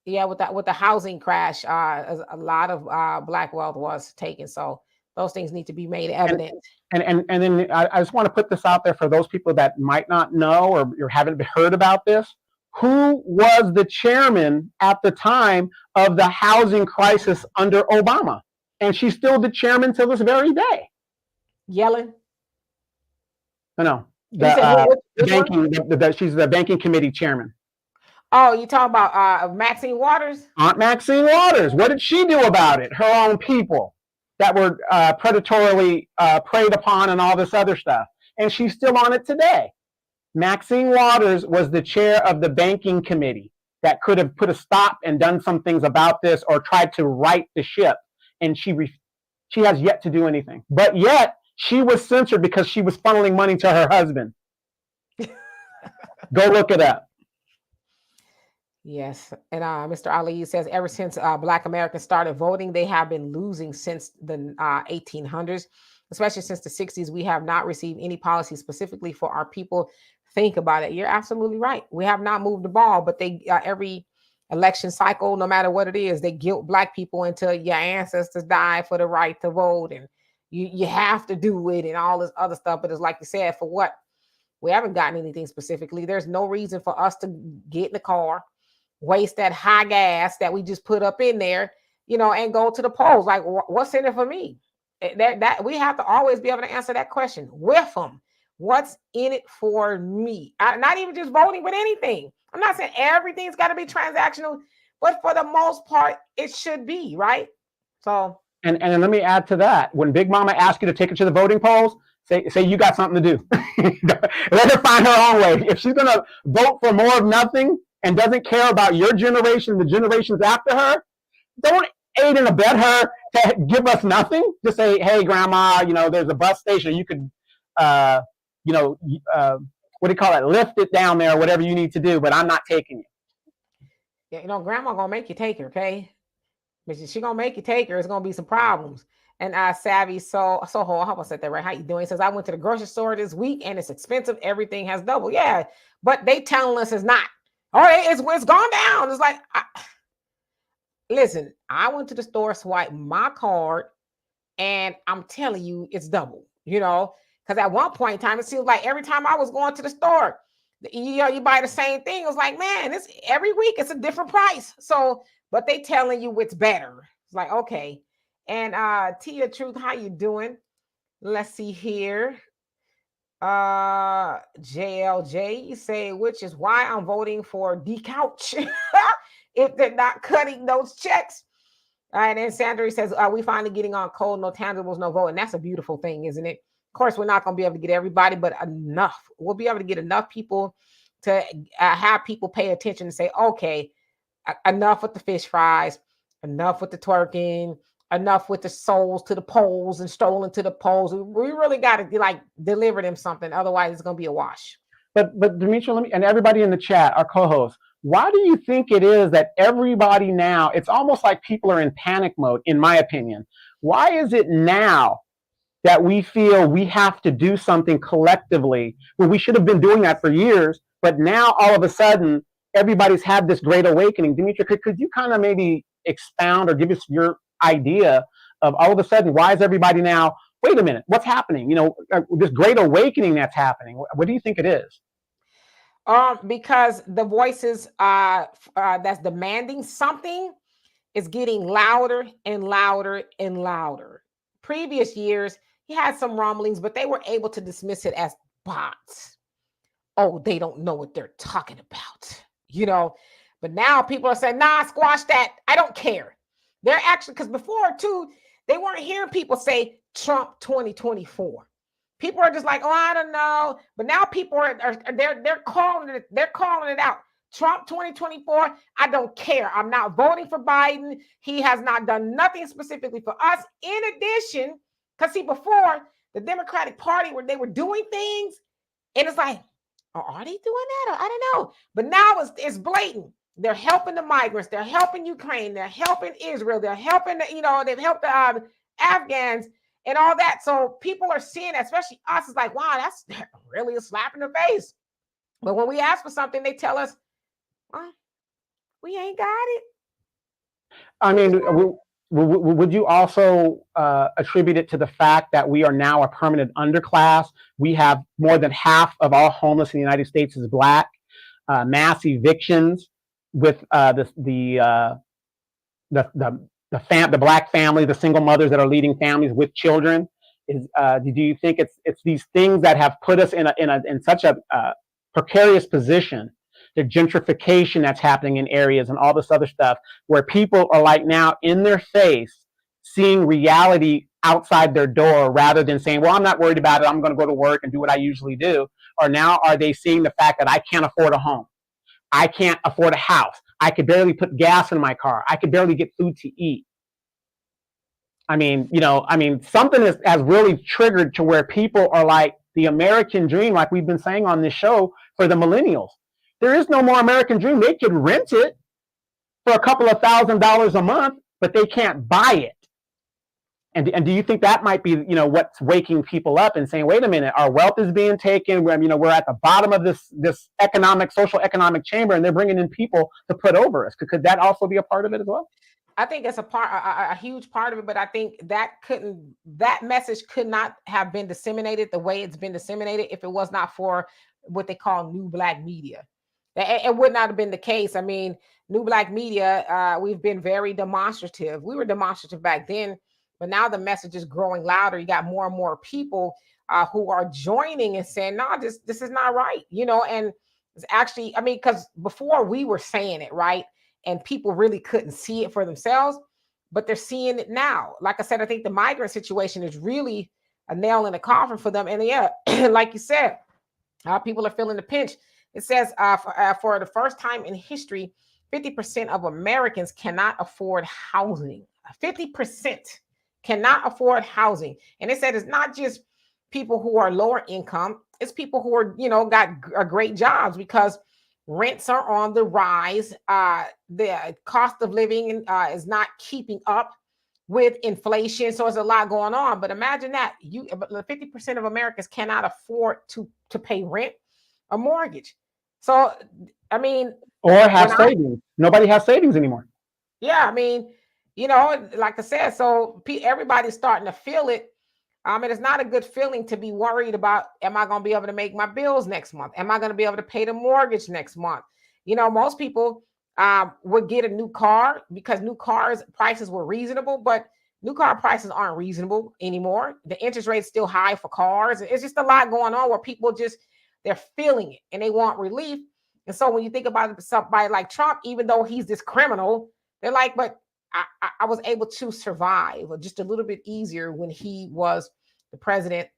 Yeah, with the housing crash, a lot of Black wealth was taken. So those things need to be made evident. And then I just want to put this out there for those people that might not know or haven't heard about this. Who was the chairman at the time of the housing crisis under Obama? And she's still the chairman till this very day. Yellen? No. She's the banking committee chairman. Oh, you talking about Maxine Waters? Aunt Maxine Waters. What did she do about it? Her own people that were predatorily preyed upon and all this other stuff. And she's still on it today. Maxine Waters was the chair of the banking committee that could have put a stop and done some things about this or tried to right the ship. And she has yet to do anything. But yet, she was censored because she was funneling money to her husband. Go look it up. Yes. And Mr. Ali says, ever since Black Americans started voting, they have been losing since the 1800s, especially since the 60s. We have not received any policy specifically for our people. Think about it. You're absolutely right. We have not moved the ball, but they every election cycle, no matter what it is, they guilt Black people until your ancestors die for the right to vote. And you have to do it and all this other stuff. But it's like you said, for what? We haven't gotten anything specifically. There's no reason for us to get in the car, waste that high gas that we just put up in there, and go to the polls. Like, what's in it for me? That we have to always be able to answer that question with them. What's in it for me? Not even just voting, but anything. I'm not saying everything's got to be transactional, but for the most part, it should be, right? So. And let me add to that. When Big Mama asks you to take her to the voting polls, say you got something to do. Let her find her own way. If she's going to vote for more of nothing and doesn't care about your generation, the generations after her, don't aid and abet her to give us nothing. Just say, hey, Grandma, there's a bus station. You could, what do you call it? Lift it down there, whatever you need to do, but I'm not taking you. Yeah, Grandma going to make you take her, okay? She's going to make you take her. It's going to be some problems. And Savvy, I hope I said that right. How you doing? He says, I went to the grocery store this week and it's expensive. Everything has doubled. Yeah, but they telling us it's not. All right, it's gone down. It's like, listen, I went to the store, swiped my card, and I'm telling you, it's double, because at one point in time, it seems like every time I was going to the store, you buy the same thing. It was like, man, it's every week, it's a different price. So, but they telling you it's better. It's like, okay. And Tia Truth, how you doing? Let's see here. JLJ, you say, which is why I'm voting for D-Couch if they're not cutting those checks. And then Sandra says, are we finally getting on code, no tangibles, no vote? And that's a beautiful thing, isn't it? Of course, we're not going to be able to get everybody, but enough. We'll be able to get enough people to have people pay attention and say, okay, enough with the fish fries, enough with the twerking, enough with the souls to the polls and stolen to the polls. We really got to deliver them something. Otherwise, it's going to be a wash. But Demetria, and everybody in the chat, our co-hosts, Why do you think it is that everybody now, it's almost like people are in panic mode, in my opinion? Why is it now that we feel we have to do something collectively when we should have been doing that for years, but now all of a sudden everybody's had this great awakening? Dimitri, could you kind of maybe expound or give us your idea of all of a sudden, why is everybody now, wait a minute, what's happening? This great awakening that's happening. What do you think it is? Because the voices that's demanding something is getting louder and louder and louder. Previous years, he had some rumblings, but they were able to dismiss it as bots. Oh, they don't know what they're talking about, But now people are saying, nah, squash that. I don't care. They're actually, because before too, they weren't hearing people say Trump 2024. People are just like, oh, I don't know. But now people are they're calling it. They're calling it out. Trump 2024. I don't care. I'm not voting for Biden. He has not done nothing specifically for us. In addition, because see, before the Democratic Party, where they were doing things, and it's like, oh, are they doing that? I don't know. But now it's blatant. They're helping the migrants. They're helping Ukraine. They're helping Israel. They're helping they've helped the Afghans and all that. So people are seeing, especially us, it's like, wow, that's really a slap in the face. But when we ask for something, they tell us, well, we ain't got it. I mean, would you also attribute it to the fact that we are now a permanent underclass? We have more than half of all homeless in the United States is Black. Mass evictions with the Black family, the single mothers that are leading families with children. Do you think it's these things that have put us in such a precarious position? The gentrification that's happening in areas and all this other stuff, where people are like now in their face seeing reality outside their door, rather than saying, well, I'm not worried about it, I'm going to go to work and do what I usually do. Or now are they seeing the fact that I can't afford a home, I can't afford a house, I could barely put gas in my car, I could barely get food to eat? I mean, something has really triggered to where people are like, the American dream, like we've been saying on this show for the millennials, there is no more American dream. They could rent it for a couple of $1,000s a month, but they can't buy it. And do you think that might be, what's waking people up and saying, wait a minute, our wealth is being taken. We're at the bottom of this social economic chamber, and they're bringing in people to put over us. Could that also be a part of it as well? I think it's a huge part of it, but I think that message could not have been disseminated the way it's been disseminated if it was not for what they call new Black media. It would not have been the case. I mean, new Black media, we've been very demonstrative. We were demonstrative back then, but now the message is growing louder. You got more and more people who are joining and saying, no, this is not right, and it's actually, I mean, because before we were saying it, right? And people really couldn't see it for themselves, but they're seeing it now. Like I said, I think the migrant situation is really a nail in the coffin for them. And yeah, like you said, people are feeling the pinch. It says for the first time in history, 50% of Americans cannot afford housing. 50% cannot afford housing. And it said it's not just people who are lower income, it's people who are, got great jobs, because rents are on the rise. The cost of living is not keeping up with inflation. So there's a lot going on. But imagine that 50% of Americans cannot afford to pay rent or mortgage. So, I mean, or have savings. Nobody has savings anymore. Yeah, I mean, like I said, so everybody's starting to feel it. And it's not a good feeling to be worried about, am I going to be able to make my bills next month? Am I going to be able to pay the mortgage next month? Most people would get a new car because new cars prices were reasonable, but new car prices aren't reasonable anymore. The interest rate is still high for cars. It's just a lot going on where people they're feeling it and they want relief. And so when you think about somebody like Trump, even though he's this criminal, they're like, but I was able to survive just a little bit easier when he was the president.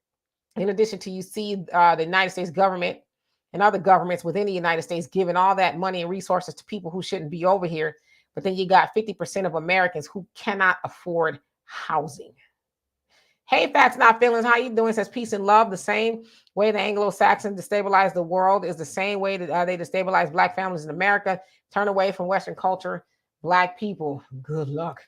In addition to, you see the United States government and other governments within the United States giving all that money and resources to people who shouldn't be over here. But then you got 50% of Americans who cannot afford housing. Hey, facts, not feelings. How you doing? It says peace and love. The same way the Anglo-Saxons destabilized the world is the same way that they destabilized Black families in America. Turn away from Western culture, Black people. Good luck.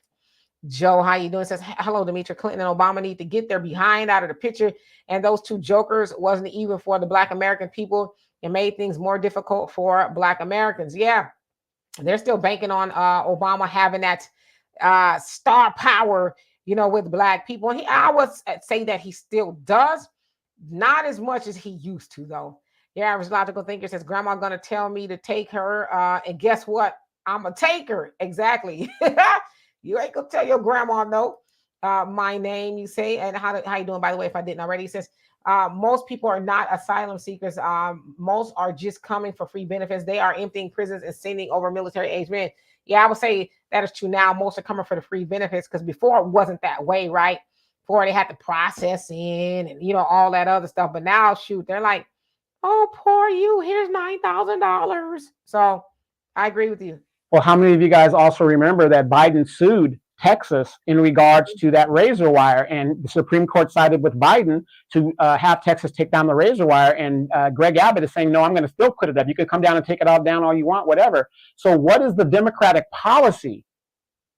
Joe, how you doing? Says, hello, Demetri. Clinton and Obama need to get their behind out of the picture. And those two jokers wasn't even for the Black American people. It made things more difficult for Black Americans. Yeah, they're still banking on Obama having that star power, with Black people. And I would say that he still does, not as much as he used to, though. Your average logical thinker says, Grandma gonna tell me to take her, and guess what? I'm gonna take her. Exactly. You ain't gonna tell your grandma no. My name, you say, and how you doing? By the way, if I didn't already, he says most people are not asylum seekers. Most are just coming for free benefits. They are emptying prisons and sending over military age men. Yeah, I would say that is true now. Most are coming for the free benefits because before it wasn't that way, right? Before they had to process in and all that other stuff. But now, shoot, they're like, oh, poor you. Here's $9,000. So I agree with you. Well, how many of you guys also remember that Biden sued Texas in regards to that razor wire, and the Supreme Court sided with Biden to have Texas take down the razor wire, and Greg Abbott is saying, no, I'm going to still put it up. You could come down and take it all down all you want, whatever. So what is the Democratic policy?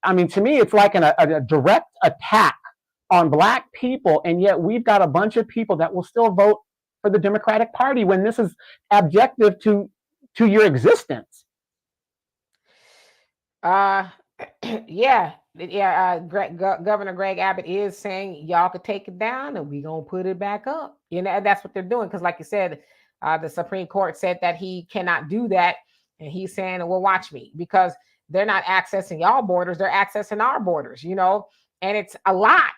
I mean, to me, it's like a direct attack on Black people, and yet we've got a bunch of people that will still vote for the Democratic Party when this is objective to your existence. Yeah. Governor Greg Abbott is saying y'all could take it down and we gonna put it back up. And that's what they're doing because, like you said, the Supreme Court said that he cannot do that, and he's saying, "Well, watch me," because they're not accessing y'all borders; they're accessing our borders. And it's a lot.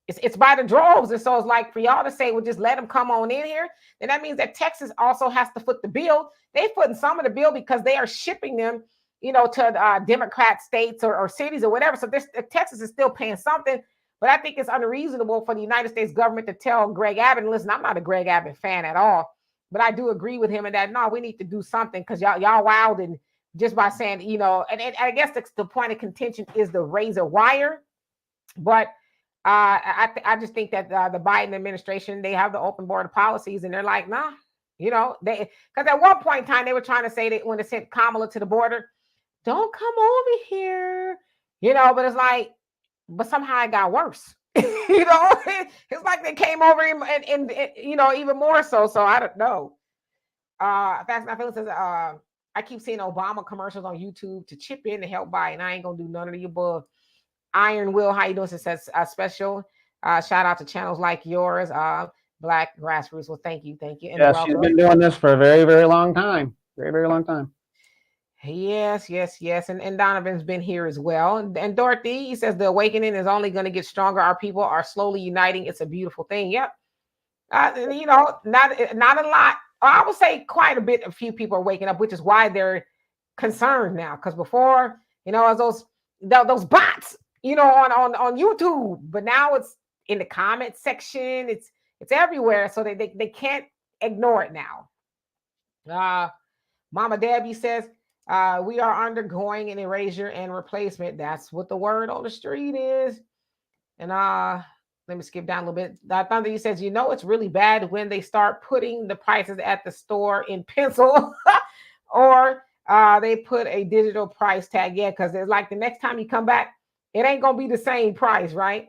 It's by the droves, and so it's like for y'all to say, "Well, just let them come on in here," then that means that Texas also has to foot the bill. They footing some of the bill because they are shipping them to Democrat states or cities or whatever. So Texas is still paying something. But I think it's unreasonable for the United States government to tell Greg Abbott, and listen, I'm not a Greg Abbott fan at all, but I do agree with him in that, no, we need to do something because y'all wild, and just by saying, and I guess the point of contention is the razor wire. But I just think that the Biden administration, they have the open border policies, and they're like, nah, because at one point in time, they were trying to say that when they sent Kamala to the border, don't come over here, but it's like, but somehow it got worse. It's like they came over and even more so. So I don't know. Fast Not Feeling says, I keep seeing Obama commercials on YouTube to chip in to help buy, and I ain't gonna do none of the above. Iron Will, how you doing? It says special shout out to channels like yours, Black Grassroots. Well, thank you. And yes, she's been doing this for a very, very long time. Very, very long time. Yes. And Donovan's been here as well. And Dorothy, he says the awakening is only going to get stronger. Our people are slowly uniting. It's a beautiful thing. Yep. Not a lot. I would say quite a few people are waking up, which is why they're concerned now. Because before, as those bots, on YouTube, but now it's in the comment section. It's everywhere. So they can't ignore it now. Mama Debby says, we are undergoing an erasure and replacement. That's what the word on the street is. And let me skip down a little bit. Thunder, you says, it's really bad when they start putting the prices at the store in pencil or they put a digital price tag. Yeah, because it's like the next time you come back, it ain't going to be the same price, right?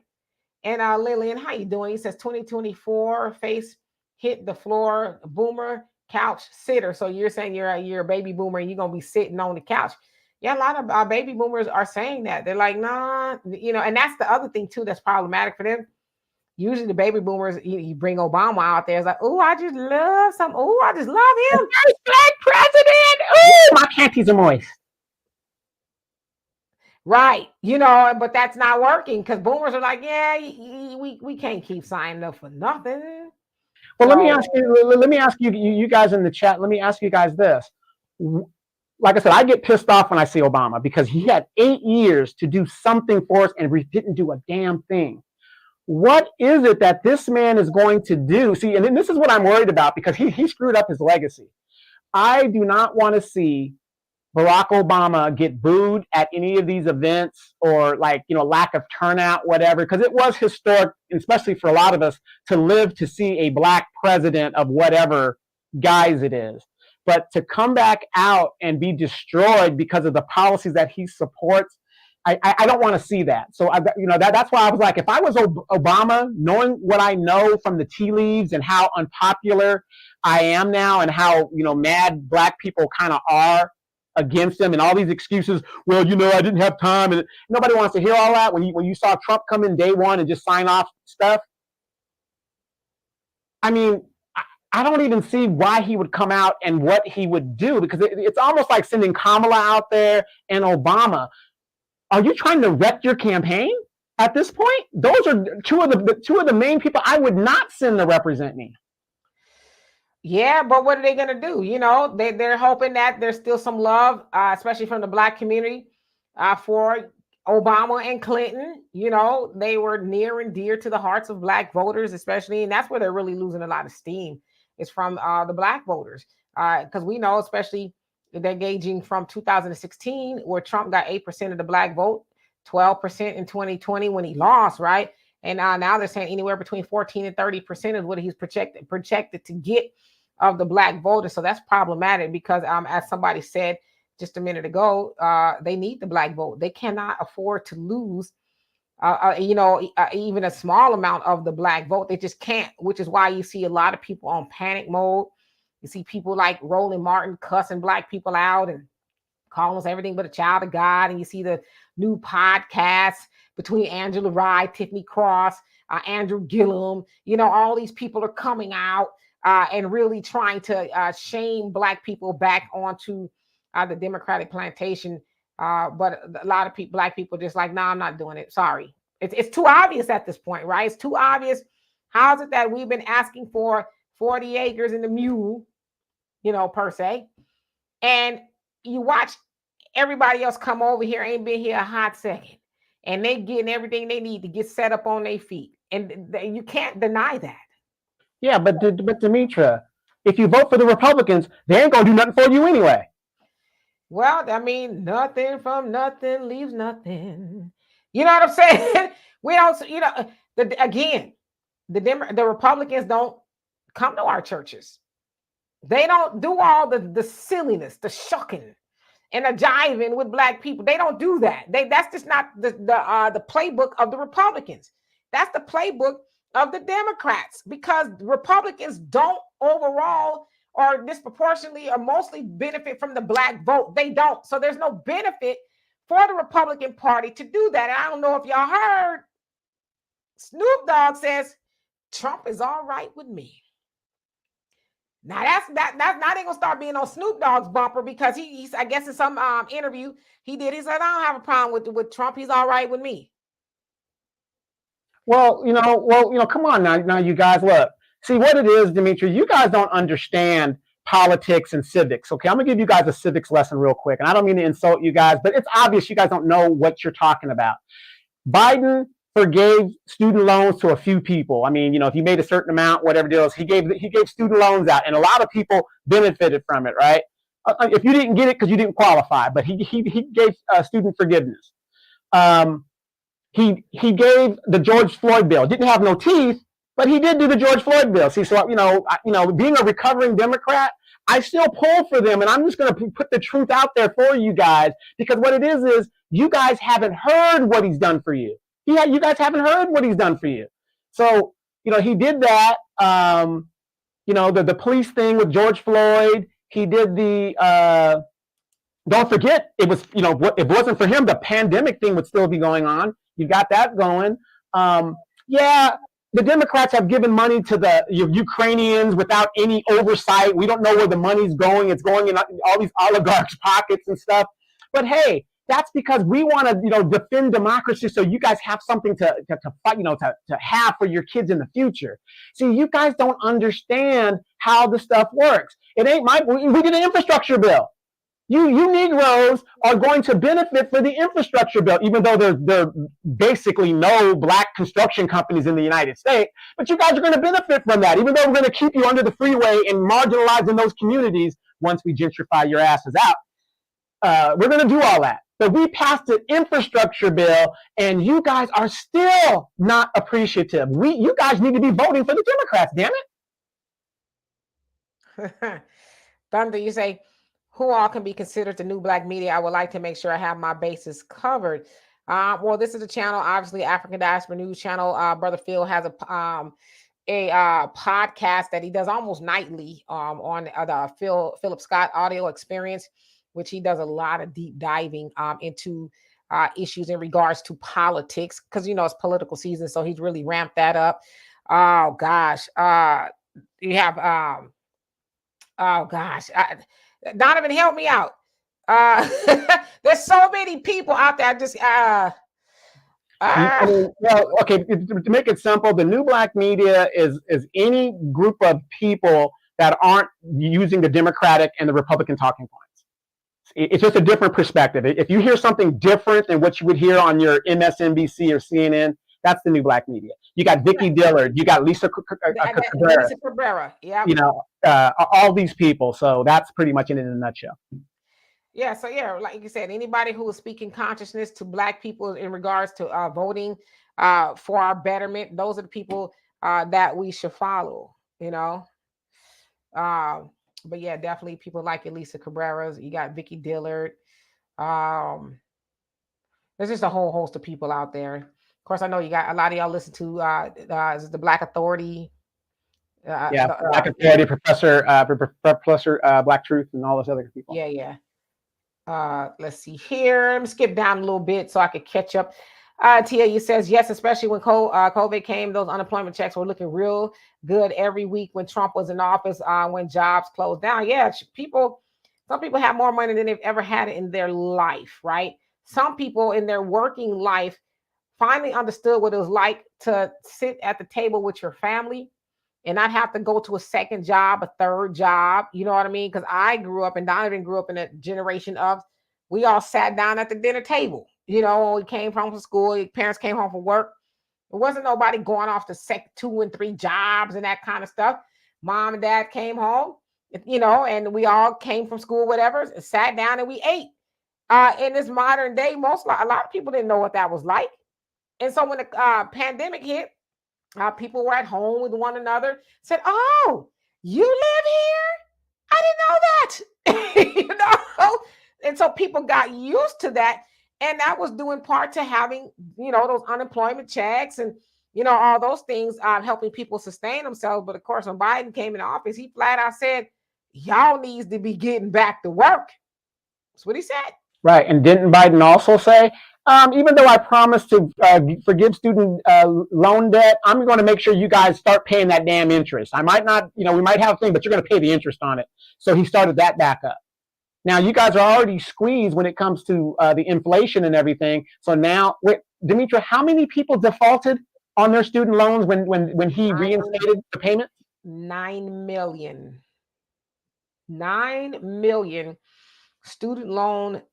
And Lillian, how you doing? He says 2024 face hit the floor, boomer couch sitter. So you're saying you're a baby boomer and you're gonna be sitting on the couch. Yeah, a lot of our baby boomers are saying that. They're like, nah, and that's the other thing too that's problematic for them. Usually the baby boomers, you bring Obama out there, it's like, oh, I just love I just love him. First Black president. Oh, my panties are moist. Right, but that's not working because boomers are like, yeah, we can't keep signing up for nothing. Well, let me ask you, you guys in the chat, let me ask you guys this. Like I said, I get pissed off when I see Obama because he had 8 years to do something for us and we didn't do a damn thing. What is it that this man is going to do? See, and then this is what I'm worried about because he screwed up his legacy. I do not want to see Barack Obama get booed at any of these events or like, lack of turnout, whatever, because it was historic, especially for a lot of us, to live to see a black president of whatever guise it is. But to come back out and be destroyed because of the policies that he supports, I don't want to see that. So that's why I was like, if I was Obama, knowing what I know from the tea leaves and how unpopular I am now and how mad black people kind of are against him and all these excuses. Well, I didn't have time, and nobody wants to hear all that. When you saw Trump come in day one and just sign off stuff, I mean, I don't even see why he would come out and what he would do, because it's almost like sending Kamala out there and Obama. Are you trying to wreck your campaign at this point? Those are two of the main people I would not send to represent me. Yeah, but what are they going to do? They're hoping that there's still some love, especially from the black community, for Obama and Clinton. They were near and dear to the hearts of black voters, especially, and that's where they're really losing a lot of steam, is from the black voters. Because we know, especially, they're gauging from 2016, where Trump got 8% of the black vote, 12% in 2020 when he lost, right? And now they're saying anywhere between 14 and 30% is what he's projected to get of the black voters. So that's problematic because, as somebody said just a minute ago, they need the black vote. They cannot afford to lose, even a small amount of the black vote. They just can't, which is why you see a lot of people on panic mode. You see people like Roland Martin cussing black people out and calling us everything but a child of God. And you see the new podcasts between Angela Rye, Tiffany Cross, Andrew Gillum. All these people are coming out and really trying to shame black people back onto the Democratic plantation. But a lot of black people just like, I'm not doing it. Sorry. It's too obvious at this point, right? It's too obvious. How is it that we've been asking for 40 acres in the mule, per se, and you watch everybody else come over here, ain't been here a hot second, and they getting everything they need to get set up on their feet, and you can't deny that. Yeah, but Demetra, if you vote for the Republicans, they ain't gonna do nothing for you anyway. Well, I mean, nothing from nothing leaves nothing. You know what I'm saying? We don't, the Republicans don't come to our churches. They don't do all the silliness, the shucking and the jiving with black people. They don't do that. That's just not the playbook of the Republicans. That's the playbook of the Democrats, because Republicans don't overall or disproportionately or mostly benefit from the black vote. They don't. So there's no benefit for the Republican Party to do that. And I don't know if y'all heard, Snoop Dogg says Trump is all right with me. Now that's now they're gonna start being on Snoop Dogg's bumper, because he's, I guess in some interview he said, I don't have a problem with Trump. He's all right with me. Well, come on now, you guys, look. See what it is, Dimitri. You guys don't understand politics and civics. Okay, I'm gonna give you guys a civics lesson real quick, and I don't mean to insult you guys, but it's obvious you guys don't know what you're talking about. Biden forgave student loans to a few people. I mean, if you made a certain amount, whatever it is, he gave student loans out, and a lot of people benefited from it, right? If you didn't get it because you didn't qualify, but he gave student forgiveness. He gave the George Floyd bill. Didn't have no teeth, but he did do the George Floyd bill. See, so being a recovering Democrat, I still pull for them, and I'm just going to put the truth out there for you guys, because what it is you guys haven't heard what he's done for you. You guys haven't heard what he's done for you. So, he did that. The police thing with George Floyd. He did the. Don't forget, it was, if it wasn't for him, the pandemic thing would still be going on. You got that going. The Democrats have given money to the Ukrainians without any oversight. We don't know where the money's going. It's going in all these oligarchs' pockets and stuff. But hey, that's because we want to, defend democracy, so you guys have something to fight, to have for your kids in the future. See, you guys don't understand how the stuff works. It ain't we did an infrastructure bill. You Negroes are going to benefit for the infrastructure bill, even though there are basically no black construction companies in the United States. But you guys are going to benefit from that, even though we're going to keep you under the freeway and marginalizing those communities once we gentrify your asses out. we're going to do all that. But we passed an infrastructure bill, and you guys are still not appreciative. You guys need to be voting for the Democrats, damn it. Thunder, you say, who all can be considered the new black media? I would like to make sure I have my bases covered. Well, this is a channel, obviously African Diaspora News Channel. Brother Phil has a podcast that he does almost nightly on the Philip Scott Audio Experience, which he does a lot of deep diving into issues in regards to politics, because it's political season, so he's really ramped that up. Oh gosh, you have Donovan, help me out. There's so many people out there. Well, okay, to make it simple, the new black media is any group of people that aren't using the Democratic and the Republican talking points. It's just a different perspective. If you hear something different than what you would hear on your MSNBC or CNN, that's the new black media. You got Vicki Dillard, you got Lisa Cabrera, yeah. All these people. So that's pretty much it in a nutshell. Yeah, so yeah, like you said, anybody who is speaking consciousness to black people in regards to voting for our betterment, those are the people that we should follow, But yeah, definitely people like Elisa Cabrera's. You got Vicki Dillard. There's just a whole host of people out there. Of course, I know you got a lot of y'all listen to the Black Authority. Black Authority, Professor Black Truth, and all those other people. Yeah. Let's see here. Let me skip down a little bit so I could catch up. TAU says, yes, especially when COVID came, those unemployment checks were looking real good every week when Trump was in office, when jobs closed down. Yeah, some people have more money than they've ever had in their life, right? Some people in their working life finally understood what it was like to sit at the table with your family and not have to go to a second job, a third job. You know what I mean? Because I grew up, and Donovan grew up in a generation of, we all sat down at the dinner table. When we came home from school, parents came home from work. There wasn't nobody going off to 2 and 3 jobs and that kind of stuff. Mom and dad came home, and we all came from school, whatever, sat down and we ate. In this modern day, a lot of people didn't know what that was like. And so when the pandemic hit, people were at home with one another, said, oh, you live here? I didn't know that. And so people got used to that. And that was due in part to having, those unemployment checks and, all those things helping people sustain themselves. But of course, when Biden came in office, he flat out said, y'all needs to be getting back to work. That's what he said. Right. And didn't Biden also say, even though I promised to forgive student loan debt, I'm going to make sure you guys start paying that damn interest. I might not, we might have a thing, but you're going to pay the interest on it. So he started that back up. Now, you guys are already squeezed when it comes to the inflation and everything. So now, wait, Demetra, how many people defaulted on their student loans when he reinstated the payment? 9 million. 9 million student loan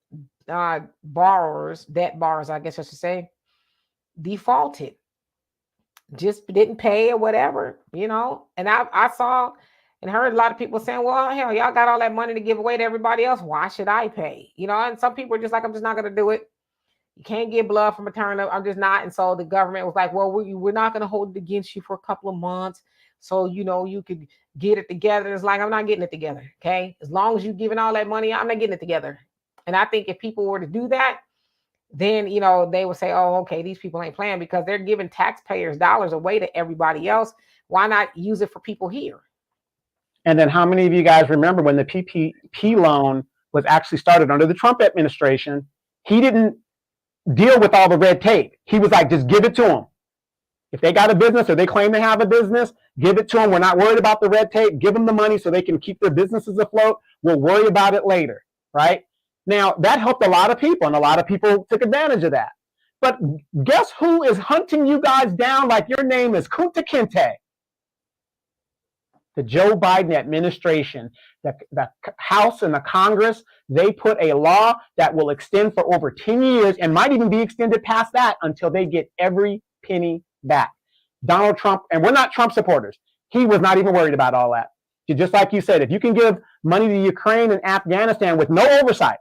debt borrowers, I guess I should say, defaulted. Just didn't pay or whatever, And I saw and heard a lot of people saying, well, hell, y'all got all that money to give away to everybody else. Why should I pay? And some people are just like, I'm just not going to do it. You can't get blood from a turnip. I'm just not. And so the government was like, well, we're not going to hold it against you for a couple of months. So, you could get it together. It's like, I'm not getting it together. Okay. As long as you're giving all that money, I'm not getting it together. And I think if people were to do that, then, they would say, oh, okay, these people ain't playing because they're giving taxpayers dollars away to everybody else. Why not use it for people here? And then how many of you guys remember when the PPP loan was actually started under the Trump administration? He didn't deal with all the red tape. He was like, just give it to them. If they got a business or they claim to have a business, give it to them. We're not worried about the red tape. Give them the money so they can keep their businesses afloat. We'll worry about it later, right? Now, that helped a lot of people, and a lot of people took advantage of that. But guess who is hunting you guys down like your name is Kunta Kinte? The Joe Biden administration, the House and the Congress, they put a law that will extend for over 10 years and might even be extended past that until they get every penny back. Donald Trump, and we're not Trump supporters, he was not even worried about all that. Just like you said, if you can give money to Ukraine and Afghanistan with no oversight,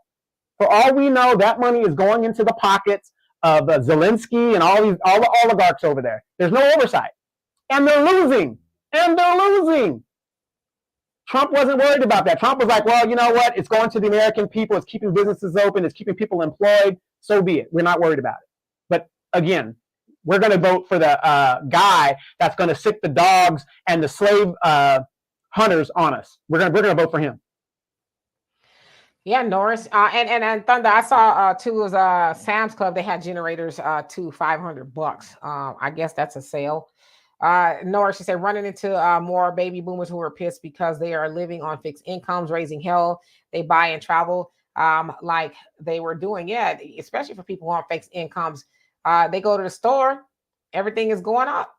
For all we know, that money is going into the pockets of Zelensky and all the oligarchs over there. There's no oversight. And they're losing. Trump wasn't worried about that. Trump was like, well, you know what? It's going to the American people. It's keeping businesses open. It's keeping people employed. So be it. We're not worried about it. But again, we're going to vote for the guy that's going to sick the dogs and the slave hunters on us. We're going to vote for him. Yeah, Norris. And Thunder, I saw too was Sam's Club. They had generators to $500. I guess that's a sale. Norris, she said, running into more baby boomers who are pissed because they are living on fixed incomes, raising hell. They buy and travel like they were doing. Yeah, especially for people who are on fixed incomes. They go to the store, everything is going up.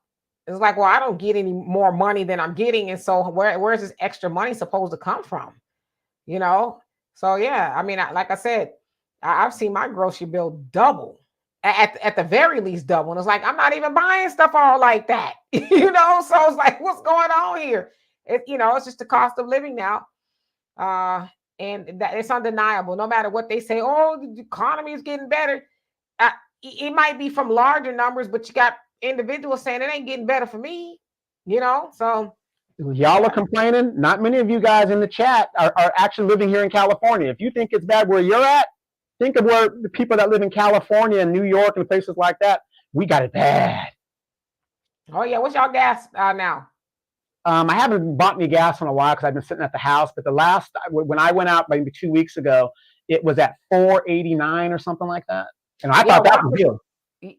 It's like, well, I don't get any more money than I'm getting. And so where's this extra money supposed to come from? You know? So, yeah, I mean, like I said, I've seen my grocery bill double. At the very least double. And it's like, I'm not even buying stuff all like that, you know? So it's like, what's going on here? It's just the cost of living now. And that it's undeniable. No matter what they say, oh, the economy is getting better. It might be from larger numbers, but you got individuals saying it ain't getting better for me, you know? So y'all are complaining. Not many of you guys in the chat are actually living here in California. If you think it's bad where you're at, think of where the people that live in California and New York and places like that, we got it bad. Oh, yeah. What's y'all gas now? I haven't bought any gas in a while because I've been sitting at the house. But when I went out maybe 2 weeks ago, it was at $4.89 or something like that. And I thought that was good.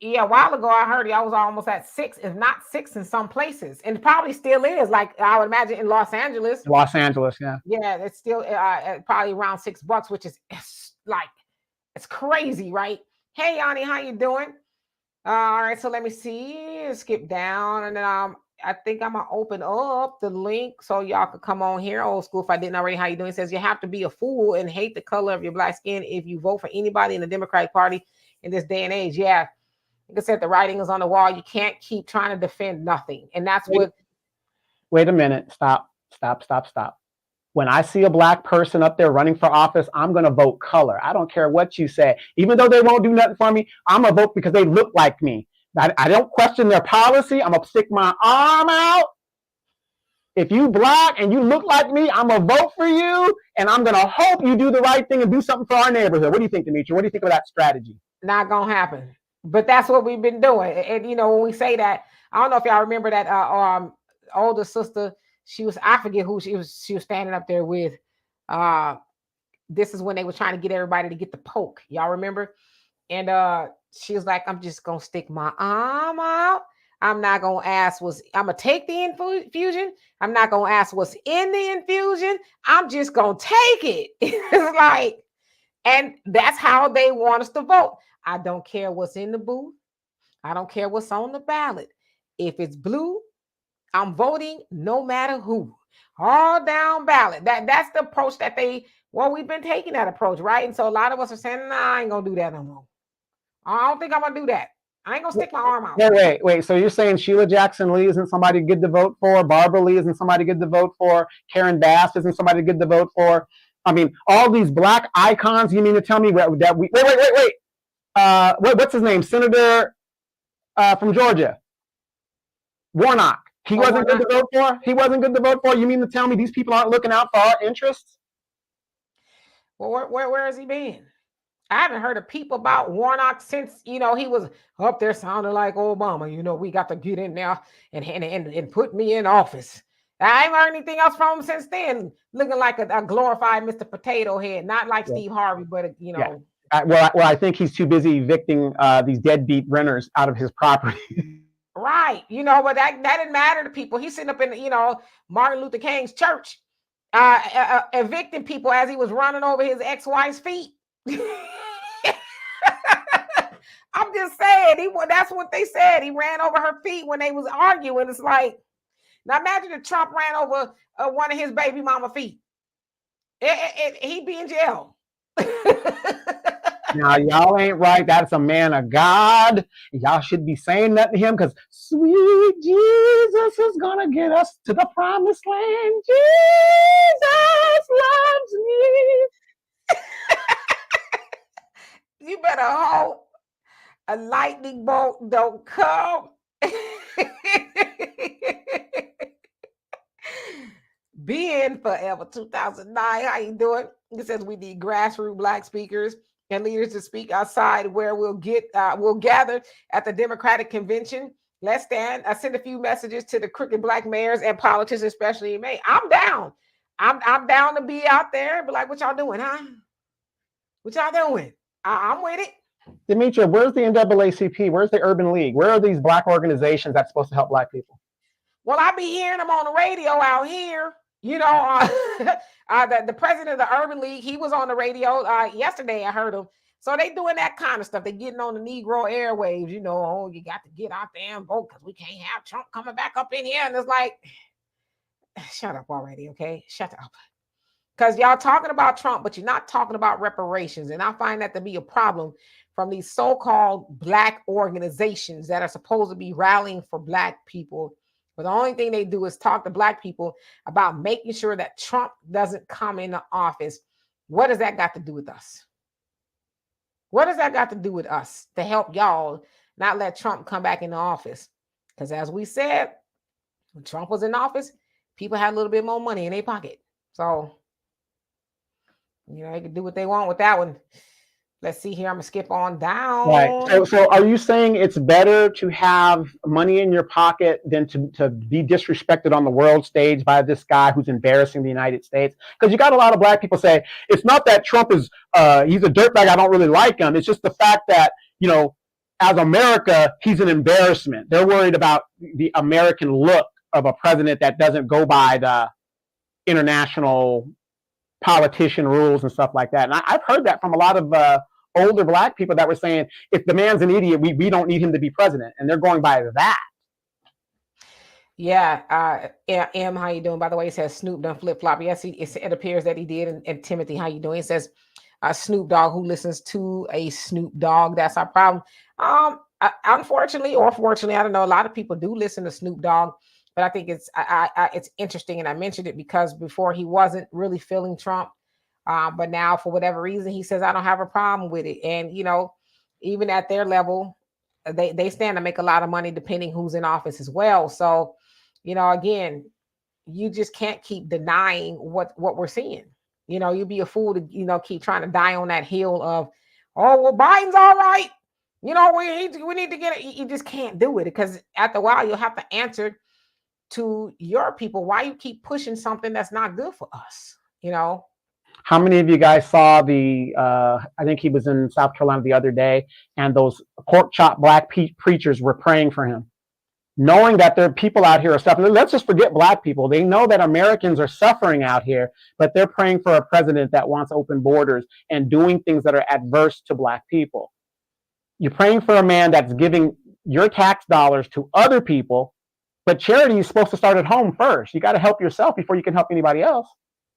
Yeah, a while ago I heard I was almost at $6, if not $6 in some places. And probably still is. Like I would imagine in Los Angeles. Los Angeles, yeah. Yeah, it's still probably around $6, which is like, it's crazy, right? Hey, Yanni, how you doing? All right, so let me see. Skip down, and then I think I'm gonna open up the link so y'all could come on here. Old school, if I didn't already. How you doing? It says you have to be a fool and hate the color of your black skin if you vote for anybody in the Democratic Party in this day and age. Yeah, like I said, the writing is on the wall. You can't keep trying to defend nothing, and that's what. Wait a minute. Stop. When I see a black person up there running for office, I'm going to vote color. I don't care what you say. Even though they won't do nothing for me, I'm going to vote because they look like me. I don't question their policy. I'm going to stick my arm out. If you black and you look like me, I'm going to vote for you, and I'm going to hope you do the right thing and do something for our neighborhood. What do you think, Demetri? What do you think of that strategy? Not going to happen. But that's what we've been doing. And, when we say that, I don't know if y'all remember that older sister, I forget who she was standing up there with. This is when they were trying to get everybody to get the poke. Y'all remember? And she was like, I'm just going to stick my arm out. I'm not going to ask I'm going to take the infusion. I'm not going to ask what's in the infusion. I'm just going to take it. It's like, and that's how they want us to vote. I don't care what's in the booth. I don't care what's on the ballot. If it's blue, I'm voting no matter who. All down ballot. That's the approach that we've been taking that approach, right? And so a lot of us are saying, nah, I ain't gonna do that no more. I don't think I'm gonna do that. I ain't gonna stick my arm out. Wait. So you're saying Sheila Jackson Lee isn't somebody good to vote for? Barbara Lee isn't somebody good to vote for? Karen Bass isn't somebody good to vote for? I mean, all these black icons, you mean to tell me that we wait. What's his name? Senator from Georgia. Warnock. He wasn't good to vote for? He wasn't good to vote for? You mean to tell me these people aren't looking out for our interests? Well, where has he been? I haven't heard a peep about Warnock since, he was up there sounding like Obama. We got to get in there and put me in office. I ain't heard anything else from him since then, looking like a glorified Mr. Potato Head, not like Steve Harvey, but, Yeah. Well, I think he's too busy evicting these deadbeat renters out of his property. Right. But that didn't matter to people. He's sitting up in, Martin Luther King's church, evicting people as he was running over his ex-wife's feet. I'm just saying, that's what they said. He ran over her feet when they was arguing. It's like, now imagine if Trump ran over one of his baby mama feet. He'd be in jail. Now, y'all ain't right. That's a man of God. Y'all should be saying that to him because sweet Jesus is going to get us to the promised land. Jesus loves me. You better hope a lightning bolt don't come. Being forever 2009. How you doing? It says we need grassroots Black speakers and leaders to speak outside where we'll gather at the Democratic convention. Let's stand. I send a few messages to the crooked Black mayors and politicians, especially in May. I'm down. I'm down to be out there. But like, what y'all doing, huh? What y'all doing? I'm with it. Demetria, where's the NAACP? Where's the Urban League? Where are these Black organizations that's supposed to help Black people? Well, I be hearing them on the radio out here. You know, the president of the Urban League, he was on the radio yesterday. I heard him. So they doing that kind of stuff. They getting on the Negro airwaves. You know, oh, you got to get out there and vote because we can't have Trump coming back up in here. And it's like, shut up already, okay? Shut up. Because y'all talking about Trump, but you're not talking about reparations. And I find that to be a problem from these so-called Black organizations that are supposed to be rallying for Black people. But the only thing they do is talk to Black people about making sure that Trump doesn't come into office. What does that got to do with us? What does that got to do with us to help y'all not let Trump come back into office? Because as we said, when Trump was in office, people had a little bit more money in their pocket. So, you know, they can do what they want with that one. Let's see here. I'm going to skip on down. Right. So are you saying it's better to have money in your pocket than to be disrespected on the world stage by this guy who's embarrassing the United States? Because you got a lot of Black people say, it's not that Trump is, he's a dirtbag, I don't really like him. It's just the fact that, you know, as America, he's an embarrassment. They're worried about the American look of a president that doesn't go by the international politician rules and stuff like that. And I've heard that from a lot of older Black people that were saying, if the man's an idiot, we don't need him to be president. And they're going by that. Yeah. M, how you doing? By the way, it says Snoop done flip-flop. Yes, it appears that he did. And Timothy, how you doing? It says Snoop Dogg, who listens to a Snoop Dogg. That's our problem. Unfortunately or fortunately, I don't know. A lot of people do listen to Snoop Dogg. But I think it's interesting, and I mentioned it because before he wasn't really feeling Trump, but now for whatever reason he says I don't have a problem with it. And you know, even at their level, they stand to make a lot of money depending who's in office as well. So, you know, again, you just can't keep denying what we're seeing. You know, you'd be a fool to keep trying to die on that hill of, oh well, Biden's all right. You know, we need to get it. You just can't do it because after a while you'll have to answer to your people why you keep pushing something that's not good for us. You know, how many of you guys saw I think he was in South Carolina the other day, and those pork chop Black preachers were praying for him, knowing that there are people out here are suffering. Let's just forget Black people. They know that Americans are suffering out here, but they're praying for a president that wants open borders and doing things that are adverse to Black people. You're praying for a man that's giving your tax dollars to other people. But charity is supposed to start at home first. You got to help yourself before you can help anybody else.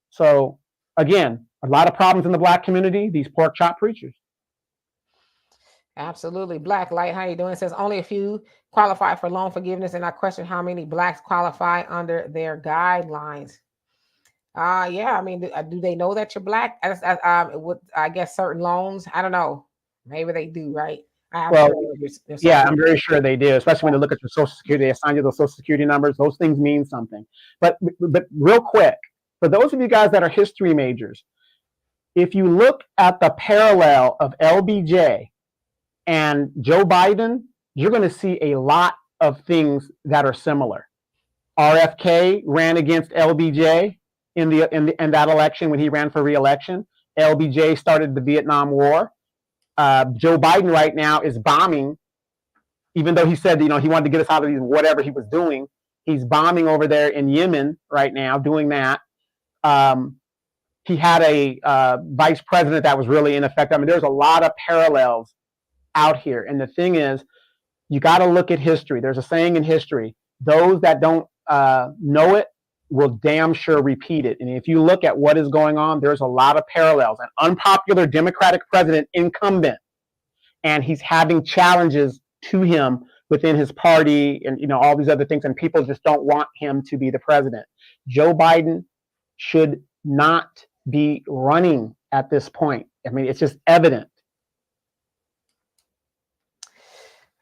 So, again, a lot of problems in the Black community, these pork chop preachers. Absolutely. Black Light, how you doing? It says only a few qualify for loan forgiveness, and I question how many Blacks qualify under their guidelines. Yeah, I mean, do they know that you're Black? I guess certain loans, I don't know. Maybe they do, right? Well, yeah, I'm very sure they do, especially when they look at your Social Security. They assign you those Social Security numbers. Those things mean something. But real quick, for those of you guys that are history majors, if you look at the parallel of LBJ and Joe Biden, you're going to see a lot of things that are similar. RFK ran against LBJ in that election when he ran for re-election. LBJ started the Vietnam War. Joe Biden right now is bombing, even though he said, he wanted to get us out of whatever he was doing. He's bombing over there in Yemen right now, doing that. He had a vice president that was really ineffective. I mean, there's a lot of parallels out here. And the thing is, you got to look at history. There's a saying in history, those that don't know it will damn sure repeat it. And if you look at what is going on, there's a lot of parallels. An unpopular Democratic president incumbent, and he's having challenges to him within his party and all these other things, and people just don't want him to be the president. Joe Biden should not be running at this point. I mean, it's just evident.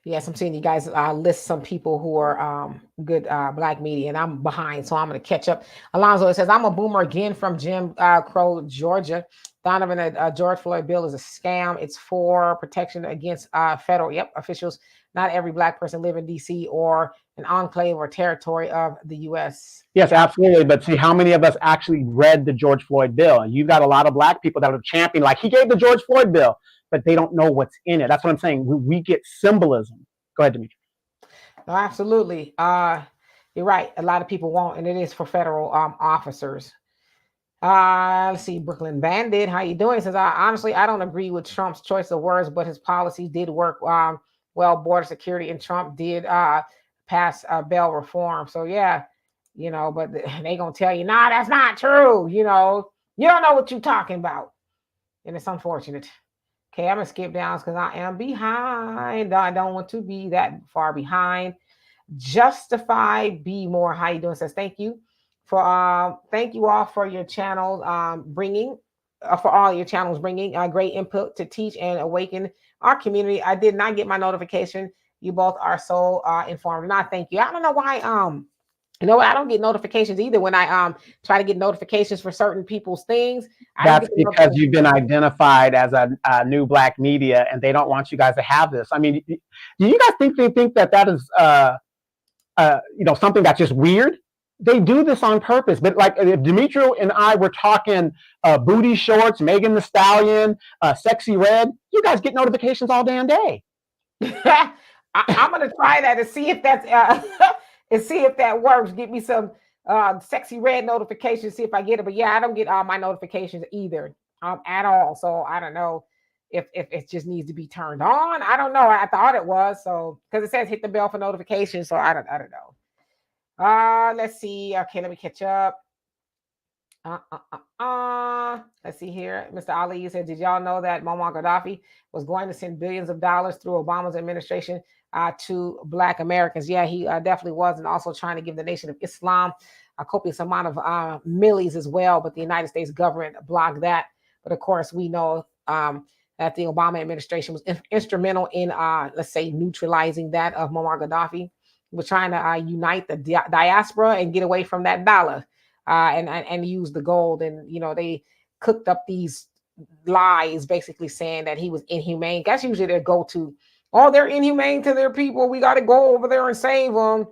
Yes, I'm seeing you guys list some people who are good black media, and I'm behind, so I'm going to catch up. Alonzo, it says, I'm a boomer again from Jim Crow, Georgia. Donovan, George Floyd bill is a scam. It's for protection against federal officials. Not every black person live in D.C. or an enclave or territory of the U.S. Yes, absolutely. But see, how many of us actually read the George Floyd bill? And you've got a lot of black people that are championing, like he gave the George Floyd bill, but they don't know what's in it. That's what I'm saying. We get symbolism. Go ahead, Dimitri. No, absolutely. You're right. A lot of people won't, and it is for federal officers. Let's see, Brooklyn Bandit, how you doing? He says, honestly, I don't agree with Trump's choice of words, but his policies did work well. Border security, and Trump did pass bail reform. So yeah, but they gonna tell you, nah, that's not true. You don't know what you're talking about, and it's unfortunate. Okay, I'm gonna skip down because I am behind. I don't want to be that far behind. Justify Be More, how you doing? Says thank you all for your channels bringing for all your channels bringing great input to teach and awaken our community. I did not get my notification. You both are so informed. Not thank you. I don't know why I don't get notifications either when I try to get notifications for certain people's things. That's because you've been identified as a new black media, and they don't want you guys to have this. I mean, do you guys think they think that is something that's just weird? They do this on purpose. But like if Demetrio and I were talking booty shorts, Megan Thee Stallion, Sexy Red, you guys get notifications all damn day. I'm gonna try that and see if that's and see if that works. Get me some Sexy Red notifications, see if I get it. But yeah, I don't get all my notifications either at all. So I don't know if it just needs to be turned on. I don't know. I thought it was, so because it says hit the bell for notifications. So I don't know. Let's see. Okay, let me catch up. Let's see here. Mr. Ali said, did y'all know that Muammar Gaddafi was going to send billions of dollars through Obama's administration to Black Americans? Yeah, he definitely was. And also trying to give the Nation of Islam a copious amount of millies as well. But the United States government blocked that. But of course, we know that the Obama administration was instrumental in, let's say, neutralizing that of Muammar Gaddafi. We're trying to unite the diaspora and get away from that dollar and use the gold. And, they cooked up these lies basically saying that he was inhumane. That's usually their go-to. Oh, they're inhumane to their people. We got to go over there and save them.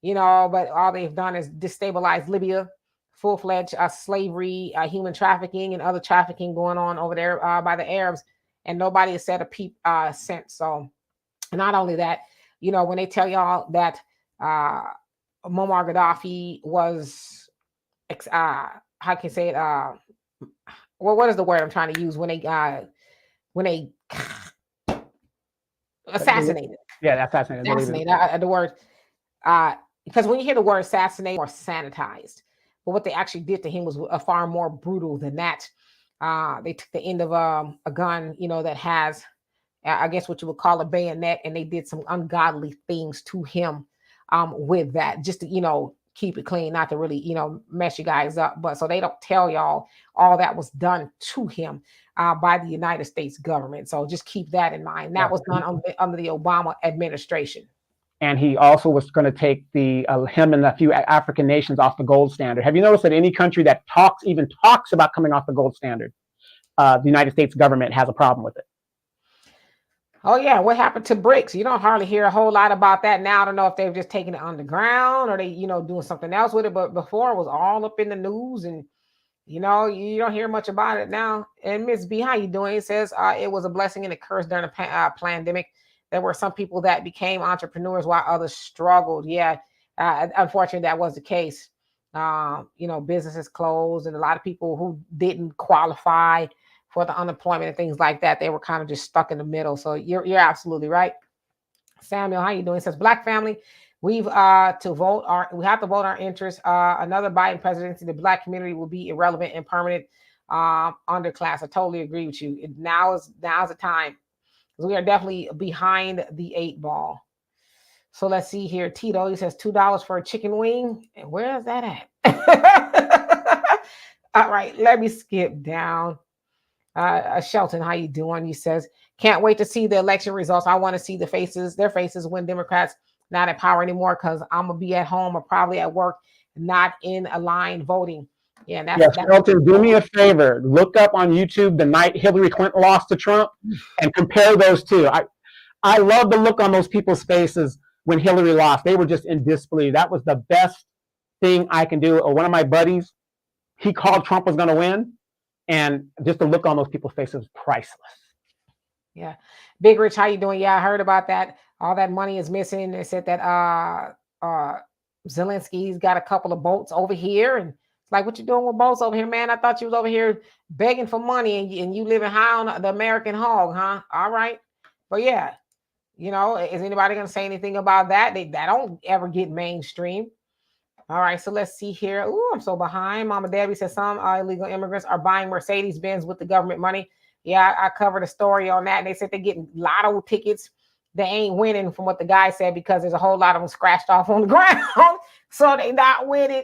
But all they've done is destabilize Libya, full-fledged slavery, human trafficking, and other trafficking going on over there by the Arabs. And nobody has said a peep since. So not only that, when they tell y'all that Muammar Gaddafi was, how can I say it? Well, what is the word I'm trying to use when they assassinated? Yeah, assassinated. The word, because when you hear the word assassinate or sanitized, but what they actually did to him was far more brutal than that. They took the end of a gun, that has, I guess what you would call a bayonet, and they did some ungodly things to him with that, just to, keep it clean, not to really, mess you guys up. But so they don't tell y'all all that was done to him by the United States government. So just keep that in mind. That was done under the Obama administration. And he also was going to take him and a few African nations off the gold standard. Have you noticed that any country that even talks about coming off the gold standard, the United States government has a problem with it? Oh, yeah. What happened to BRICS? You don't hardly hear a whole lot about that now. I don't know if they've just taken it underground or they, doing something else with it. But before it was all up in the news and, you don't hear much about it now. And Miss B, how you doing? It says it was a blessing and a curse during the pandemic. There were some people that became entrepreneurs while others struggled. Yeah, unfortunately, that was the case. Businesses closed and a lot of people who didn't qualify for the unemployment and things like that, they were kind of just stuck in the middle. So you're absolutely right. Samuel, how you doing? It says, Black family, we have to vote our interests. Another Biden presidency, the Black community will be irrelevant and permanent underclass. I totally agree with you. Now's the time. We are definitely behind the 8 ball. So let's see here. Tito, he says $2 for a chicken wing. And where is that at? All right, let me skip down. Shelton, how you doing? He says, can't wait to see the election results. I want to see their faces when Democrats not in power anymore, because I'm gonna be at home or probably at work, not in a line voting. Yeah, Yes, Shelton, do me a favor. Look up on YouTube the night Hillary Clinton lost to Trump and compare those two. I love the look on those people's faces when Hillary lost. They were just in disbelief. That was the best thing I can do. One of my buddies, he called Trump was going to win, and just the look on those people's faces was priceless. Yeah. Big Rich, how you doing? Yeah, I heard about that. All that money is missing. They said that Zelensky's got a couple of boats over here, and it's like, what you doing with boats over here, man? I thought you was over here begging for money, and you living high on the American hog, huh? All right. But yeah, is anybody going to say anything about that? That don't ever get mainstream. All right, so let's see here. Ooh, I'm so behind. Mama Debby says some illegal immigrants are buying Mercedes-Benz with the government money. Yeah, I covered a story on that. And they said they're getting lotto tickets. They ain't winning, from what the guy said, because there's a whole lot of them scratched off on the ground. So they not winning.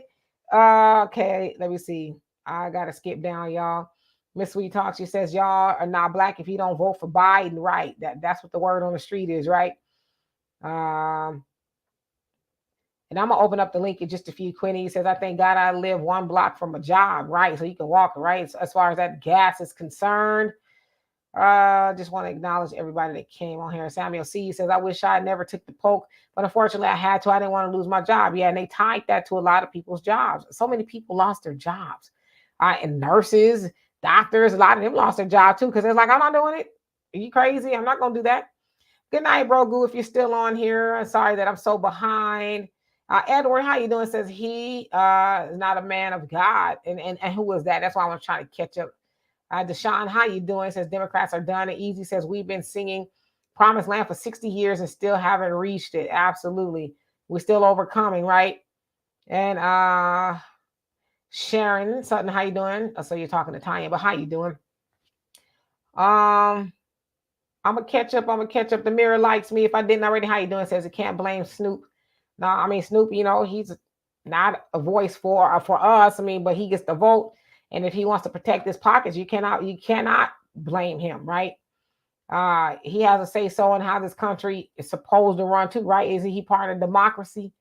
Okay, let me see. I got to skip down, y'all. Miss Sweet Talk, she says, y'all are not black if you don't vote for Biden. Right. That's what the word on the street is, right? And I'm going to open up the link in just a few. Quinny says, I thank God I live one block from a job, right? So you can walk, right? So as far as that gas is concerned, just want to acknowledge everybody that came on here. Samuel C says, I wish I never took the poke, but unfortunately I had to. I didn't want to lose my job. Yeah, and they tied that to a lot of people's jobs. So many people lost their jobs. And nurses, doctors, a lot of them lost their job too, because they're like, I'm not doing it. Are you crazy? I'm not going to do that. Good night, bro. Goo, if you're still on here. I'm sorry that I'm so behind. Edward, how you doing? Says he is not a man of God. And who was that? That's why I was trying to catch up. Deshaun, how you doing? Says Democrats are done and easy. Says we've been singing Promised Land for 60 years and still haven't reached it. Absolutely. We're still overcoming, right? And Sharon Sutton, how you doing? So you're talking to Tanya, but how you doing? I'm gonna catch up. The mirror likes me. If I didn't already, how you doing? Says it can't blame Snoop. No, I mean Snoop, he's not a voice for us. I mean, but he gets the vote, and if he wants to protect his pockets, you cannot blame him, right? He has a say so in how this country is supposed to run too, right? Isn't he part of democracy?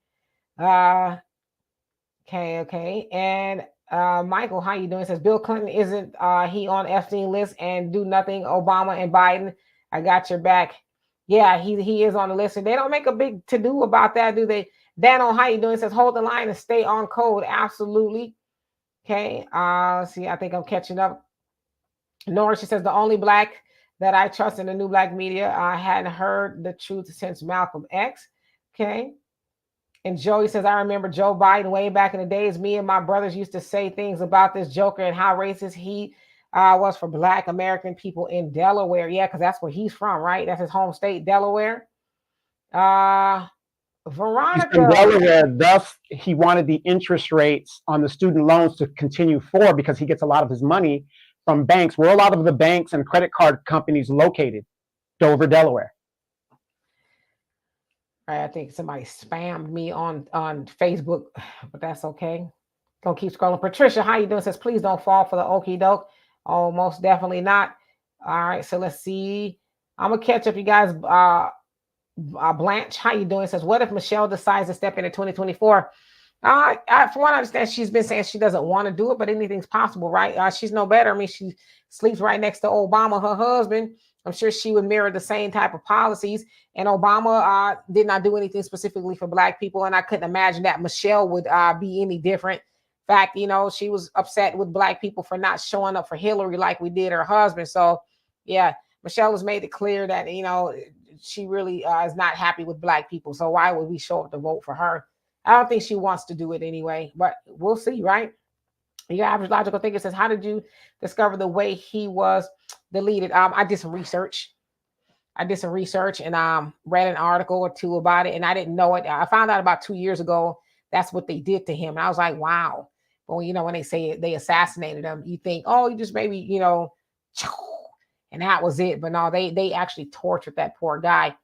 Okay. And Michael, how you doing? Says Bill Clinton isn't he on Epstein list and do nothing? Obama and Biden, I got your back. Yeah, he is on the list. And they don't make a big to-do about that, do they? Dano, how you doing? Says, hold the line and stay on code. Absolutely. Okay. See, I think I'm catching up. Nora, she says, the only black that I trust in the new black media, I hadn't heard the truth since Malcolm X. Okay. And Joey says, I remember Joe Biden way back in the days. Me and my brothers used to say things about this joker and how racist he was for Black American people in Delaware. Yeah, because that's where he's from, right? That's his home state, Delaware. Veronica. He's from Delaware, thus he wanted the interest rates on the student loans to continue forward because he gets a lot of his money from banks. Where a lot of the banks and credit card companies located? Dover, Delaware. I think somebody spammed me on Facebook, but that's okay. Gonna keep scrolling. Patricia, how you doing? Says, please don't fall for the okie doke. Oh, most definitely not. All right, so let's see. I'm gonna catch up, you guys. Blanche, how you doing? Says, what if Michelle decides to step into 2024? From what I understand, she's been saying she doesn't want to do it, but anything's possible, right? She's no better. I mean, she sleeps right next to Obama, her husband. I'm sure she would mirror the same type of policies. And Obama did not do anything specifically for Black people, and I couldn't imagine that Michelle would be any different. In fact, she was upset with Black people for not showing up for Hillary like we did her husband. So, yeah, Michelle has made it clear that, she really is not happy with Black people. So why would we show up to vote for her? I don't think she wants to do it anyway, but we'll see, right? Your average logical thinker says, how did you discover the way he was deleted? I did some research. and read an article or two about it, and I didn't know it. I found out about 2 years ago that's what they did to him. And I was like, wow. But when they say they assassinated him, you think, oh, you just maybe, and that was it. But no, they actually tortured that poor guy,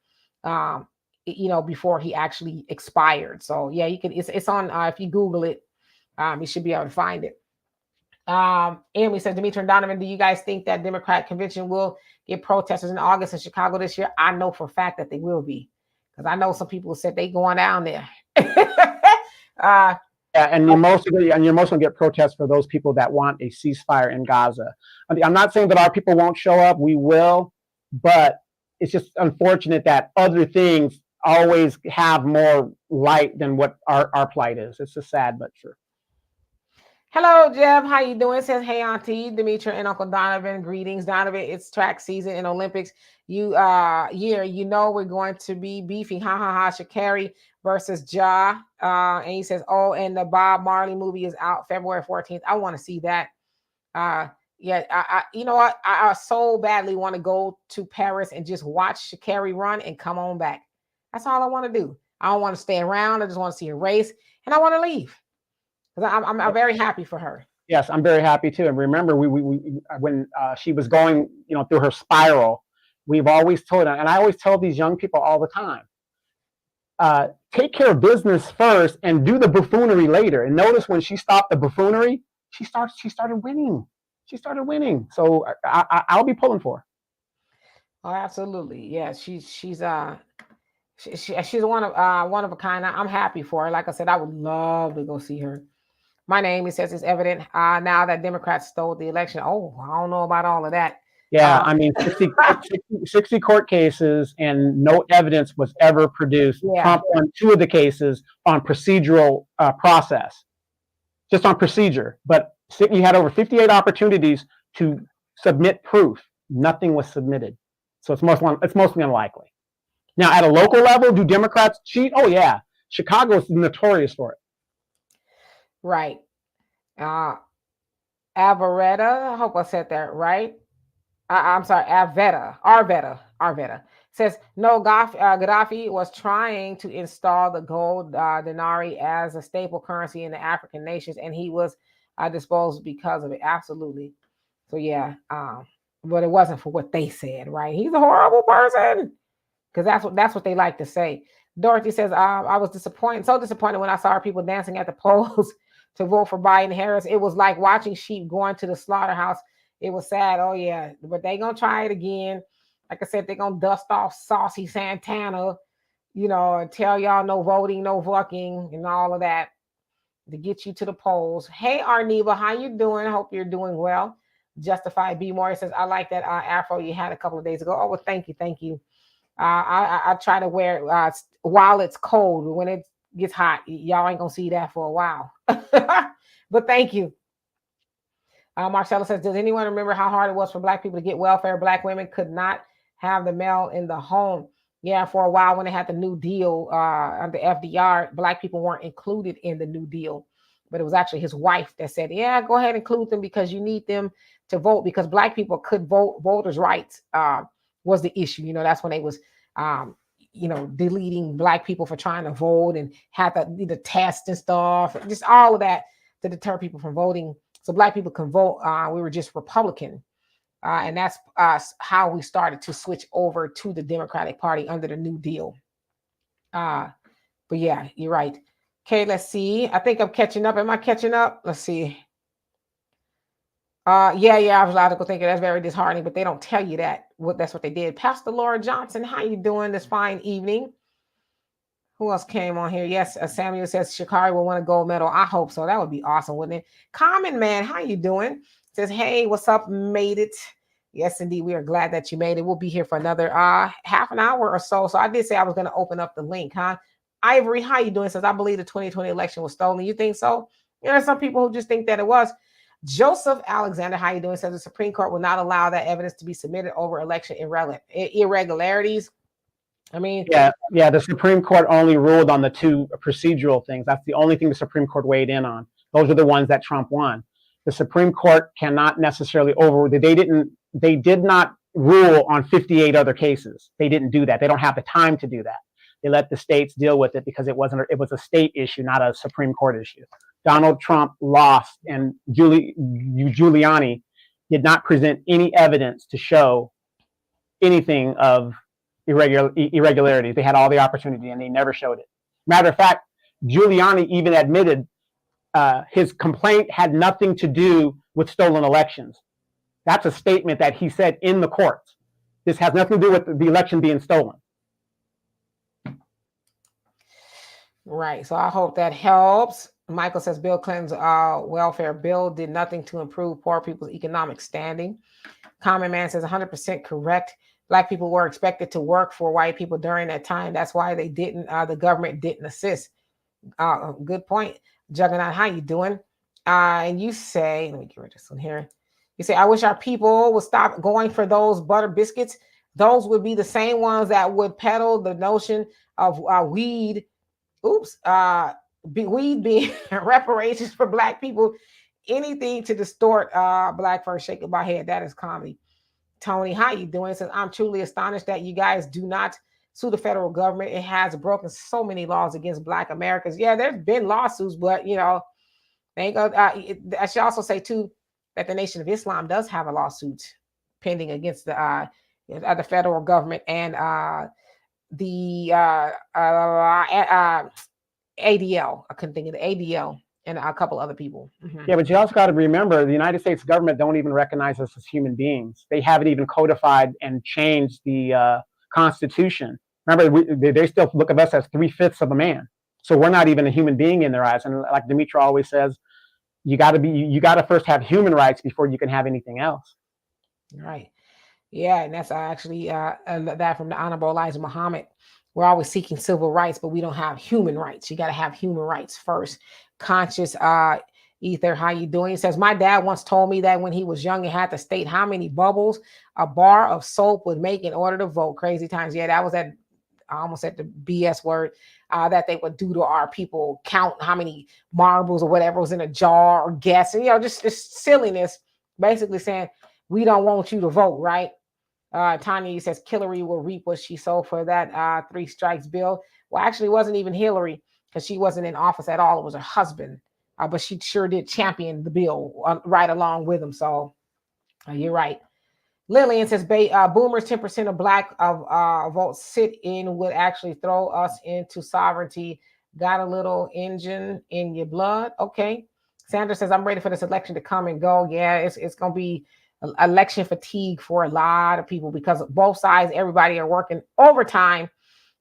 before he actually expired. So yeah, you can, it's on, if you Google it, you should be able to find it. Emily says, Demetra and Donovan, do you guys think that Democrat convention will get protesters in August in Chicago this year? I know for a fact that they will be, because I know some people said they going down there. Yeah, and you're mostly going to get protests for those people that want a ceasefire in Gaza. I mean, I'm not saying that our people won't show up. We will, but it's just unfortunate that other things always have more light than what our plight is. It's just sad, but true. Hello, Jeff. How you doing? It says, hey, Auntie Demetra and Uncle Donovan. Greetings, Donovan. It's track season in Olympics. You know we're going to be beefing. Ha ha ha. Sha'Carri versus Ja. And he says, oh, and the Bob Marley movie is out February 14th. I want to see that. Yeah, you know what? I so badly want to go to Paris and just watch Sha'Carri run and come on back. That's all I want to do. I don't want to stay around. I just want to see a race, and I want to leave. Because I'm very happy for her. Yes, I'm very happy too. And remember, we when she was going, through her spiral, we've always told her, and I always tell these young people all the time, take care of business first and do the buffoonery later. And notice when she stopped the buffoonery, she started winning. She started winning. So I'll be pulling for her. Oh, absolutely. Yeah, she's one of a kind. I'm happy for her. Like I said, I would love to go see her. My name, it says, it's evident now that Democrats stole the election. Oh, I don't know about all of that. Yeah, I mean, 60 court cases and no evidence was ever produced. Yeah. Trump won 2 of the cases on procedural process, just on procedure. But you had over 58 opportunities to submit proof. Nothing was submitted. So it's mostly unlikely. Now, at a local level, do Democrats cheat? Oh, yeah. Chicago is notorious for it. Right. Avaretta, I hope I said that right. I'm sorry, Arvetta says, no, Gaddafi was trying to install the gold denarii as a staple currency in the African nations, and he was disposed because of it. Absolutely. So, yeah, but it wasn't for what they said, right? He's a horrible person, because that's what they like to say. Dorothy says, I was so disappointed when I saw people dancing at the polls to vote for Biden Harris. It was like watching sheep going to the slaughterhouse. It was sad. Oh, yeah. But they're going to try it again. Like I said, they're going to dust off Saucy Santana, and tell y'all no voting, no fucking, and all of that to get you to the polls. Hey, Arneva, how you doing? Hope you're doing well. Justified B. Moore says, I like that afro you had a couple of days ago. Oh, well, thank you. I try to wear it while it's cold. When it gets hot, y'all ain't gonna see that for a while. But thank you. Marcella says, does anyone remember how hard it was for Black people to get welfare? Black women could not have the mail in the home. Yeah, for a while when they had the New Deal under FDR, Black people weren't included in the New Deal. But it was actually his wife that said, yeah, go ahead and include them because you need them to vote, because Black people could vote. Voters' rights was the issue. That's when they was deleting Black people for trying to vote and had the test and stuff, just all of that to deter people from voting. So Black people can vote. We were just Republican. And that's how we started to switch over to the Democratic Party under the New Deal. But yeah, you're right. Okay, let's see. I think I'm catching up. Am I catching up? Let's see. I was allowed to go thinking that's very disheartening, but they don't tell you that. That's what they did. Pastor Laura Johnson, how you doing this fine evening? Who else came on here? Yes, Samuel says Sha'Carri will win a gold medal. I hope so. That would be awesome, wouldn't it? Common Man, how you doing? Says, hey, what's up? Made it. Yes, indeed. We are glad that you made it. We'll be here for another half an hour or so. So I did say I was going to open up the link, huh? Ivory, how you doing? Says, I believe the 2020 election was stolen. You think so? There are some people who just think that it was. Joseph Alexander, how you doing? Says the Supreme Court will not allow that evidence to be submitted over election irregularities. I mean, yeah. The Supreme Court only ruled on the 2 procedural things. That's the only thing the Supreme Court weighed in on. Those are the ones that Trump won. The Supreme Court cannot necessarily They did not rule on 58 other cases. They didn't do that. They don't have the time to do that. They let the states deal with it because it was a state issue, not a Supreme Court issue. Donald Trump lost, and Giuliani did not present any evidence to show anything of irregularities. They had all the opportunity, and they never showed it. Matter of fact, Giuliani even admitted his complaint had nothing to do with stolen elections. That's a statement that he said in the courts. This has nothing to do with the election being stolen. Right. So I hope that helps. Michael says Bill Clinton's welfare bill did nothing to improve poor people's economic standing. Common Man says 100% correct. Black people were expected to work for white people during that time. That's why they didn't. The government didn't assist. Good point. Juggernaut, how you doing? And you say, let me get rid of this one here. You say, I wish our people would stop going for those butter biscuits. Those would be the same ones that would peddle the notion of weed. Weed being reparations for black people. Anything to distort black folks. Shaking my head. That is comedy. Tony, how you doing? It says, I'm truly astonished that you guys do not sue the federal government. It has broken so many laws against Black Americans. Yeah, there's been lawsuits, but you know, they ain't gonna, I should also say too that the Nation of Islam does have a lawsuit pending against the federal government and the ADL. I couldn't think of the ADL and a couple other people. Mm-hmm. Yeah, but you also got to remember the United States government don't even recognize us as human beings. They haven't even codified and changed the Constitution. Remember, they still look at us as 3/5 of a man. So we're not even a human being in their eyes. And like Dimitra always says, you got to first have human rights before you can have anything else. Right. Yeah, and that's actually that from the Honorable Elijah Muhammad. We're always seeking civil rights, but we don't have human rights. You got to have human rights first. Conscious Ether, how you doing? He says, my dad once told me that when he was young, he had to state how many bubbles a bar of soap would make in order to vote. Crazy times. Yeah, that was I almost said the BS word that they would do to our people, count how many marbles or whatever was in a jar or guess. And, you know, just silliness, basically saying, we don't want you to vote, right? Tanya says Hillary will reap what she sowed for that 3 strikes bill. Well, actually, it wasn't even Hillary because she wasn't in office at all. It was her husband, but she sure did champion the bill right along with him. So you're right. Lillian says boomers, 10% of black votes sit in would actually throw us into sovereignty. Got a little engine in your blood. Okay. Sandra says, I'm ready for this election to come and go. Yeah, it's going to be election fatigue for a lot of people because both sides, everybody are working overtime,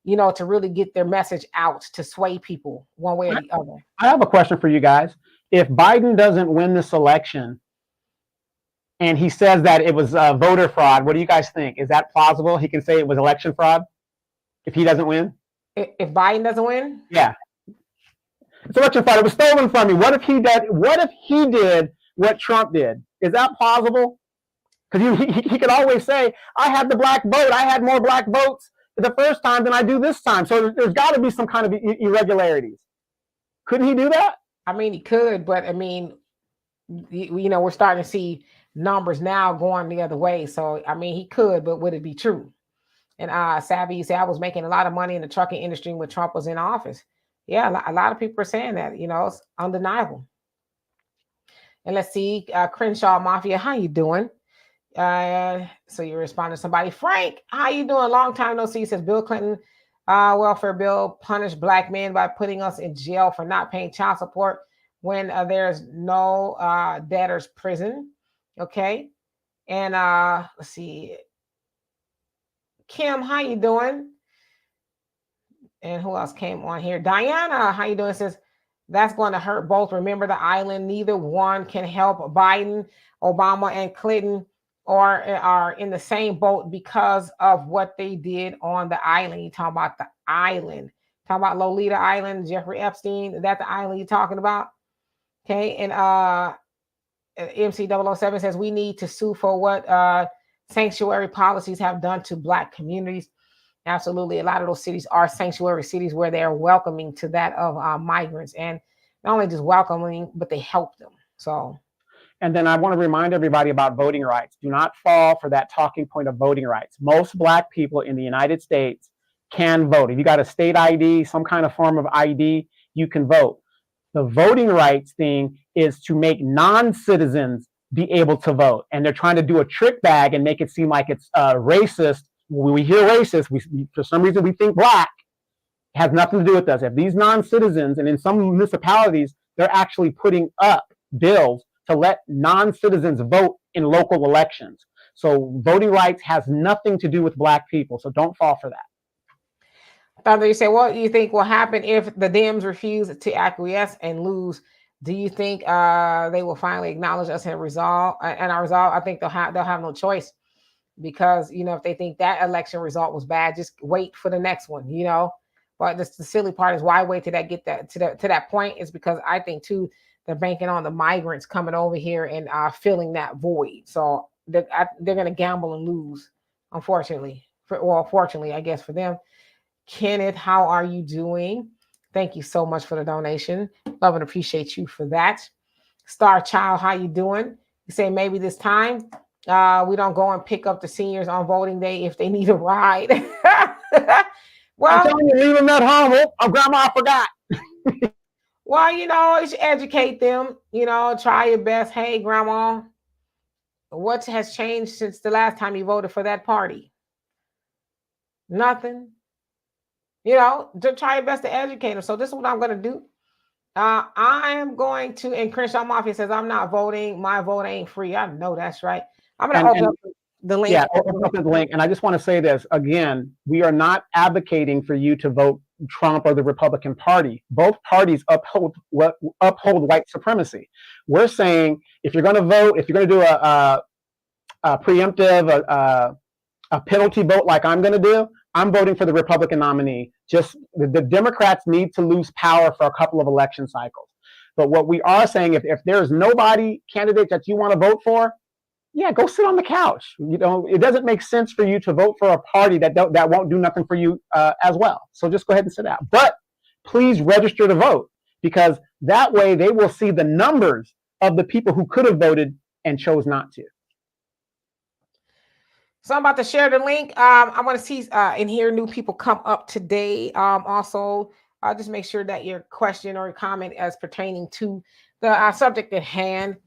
you know, to really get their message out to sway people one way or the other. I have a question for you guys. If Biden doesn't win this election and he says that it was voter fraud, what do you guys think? Is that plausible? He can say it was election fraud if he doesn't win? If Biden doesn't win? Yeah. It's election fraud. It was stolen from me. What if he did what Trump did? Is that plausible? Because he could always say, I had the black vote. I had more black votes the first time than I do this time. So there's got to be some kind of irregularities. Couldn't he do that? I mean, he could, but I mean, you know, we're starting to see numbers now going the other way. So, I mean, he could, but would it be true? And Savvy, you say, I was making a lot of money in the trucking industry when Trump was in office. Yeah, a lot of people are saying that, you know, it's undeniable. And let's see, Crenshaw Mafia, how you doing? So you respond to somebody. Frank, how you doing? Long time no see. Says Bill Clinton welfare bill punished black men by putting us in jail for not paying child support when there's no debtor's prison. Okay. And let's see. Kim, how you doing? And who else came on here? Diana, how you doing? Says that's going to hurt both. Remember the island. Neither one can help Biden, Obama, and Clinton or are in the same boat because of what they did on the island. You talking about the island. Talking about Lolita Island, Jeffrey Epstein. Is that the island you're talking about? Okay. And MC007 says we need to sue for what sanctuary policies have done to black communities. Absolutely. A lot of those cities are sanctuary cities where they are welcoming to that of migrants, and not only just welcoming, but they help them. So. And then I want to remind everybody about voting rights. Do not fall for that talking point of voting rights. Most black people in the United States can vote. If you got a state ID, some kind of form of ID, you can vote. The voting rights thing is to make non-citizens be able to vote. And they're trying to do a trick bag and make it seem like it's racist. When we hear racist, we for some reason we think black. It has nothing to do with us. If these non-citizens, and in some municipalities, they're actually putting up bills to let non-citizens vote in local elections. So voting rights has nothing to do with Black people. So don't fall for that. Thunder, you say, what do you think will happen if the Dems refuse to acquiesce and lose? Do you think they will finally acknowledge us and resolve and our resolve? I think they'll have no choice, because if they think that election result was bad, just wait for the next one. But the silly part is, why wait till that get that to that point? Is because I think too they're banking on the migrants coming over here and filling that void. So they're going to gamble and lose, unfortunately. Fortunately, I guess, for them. Kenneth, how are you doing? Thank you so much for the donation. Love and appreciate you for that. Star Child, how you doing? You say maybe this time we don't go and pick up the seniors on voting day if they need a ride. Well, I'm telling you, leave them at home. Oh, grandma, I forgot. Well, you should educate them. Try your best. Hey, grandma, what has changed since the last time you voted for that party? Nothing. To try your best to educate them. So this is what I'm going to do. I am going to, and Crenshaw Mafia says, I'm not voting. My vote ain't free. I know that's right. I'm going to open up the link. Yeah, open up the link. And I just want to say this again: we are not advocating for you to vote Trump or the Republican Party. Both parties uphold white supremacy. We're saying if you're going to vote, if you're going to do a preemptive, a penalty vote like I'm going to do, I'm voting for the Republican nominee. Just the Democrats need to lose power for a couple of election cycles. But what we are saying, if there's nobody candidate that you want to vote for, yeah, go sit on the couch. It doesn't make sense for you to vote for a party that won't do nothing for you as well. So just go ahead and sit out. But please register to vote, because that way they will see the numbers of the people who could have voted and chose not to. So I'm about to share the link. I want to see and hear new people come up today. Also, just make sure that your question or comment is pertaining to the subject at hand.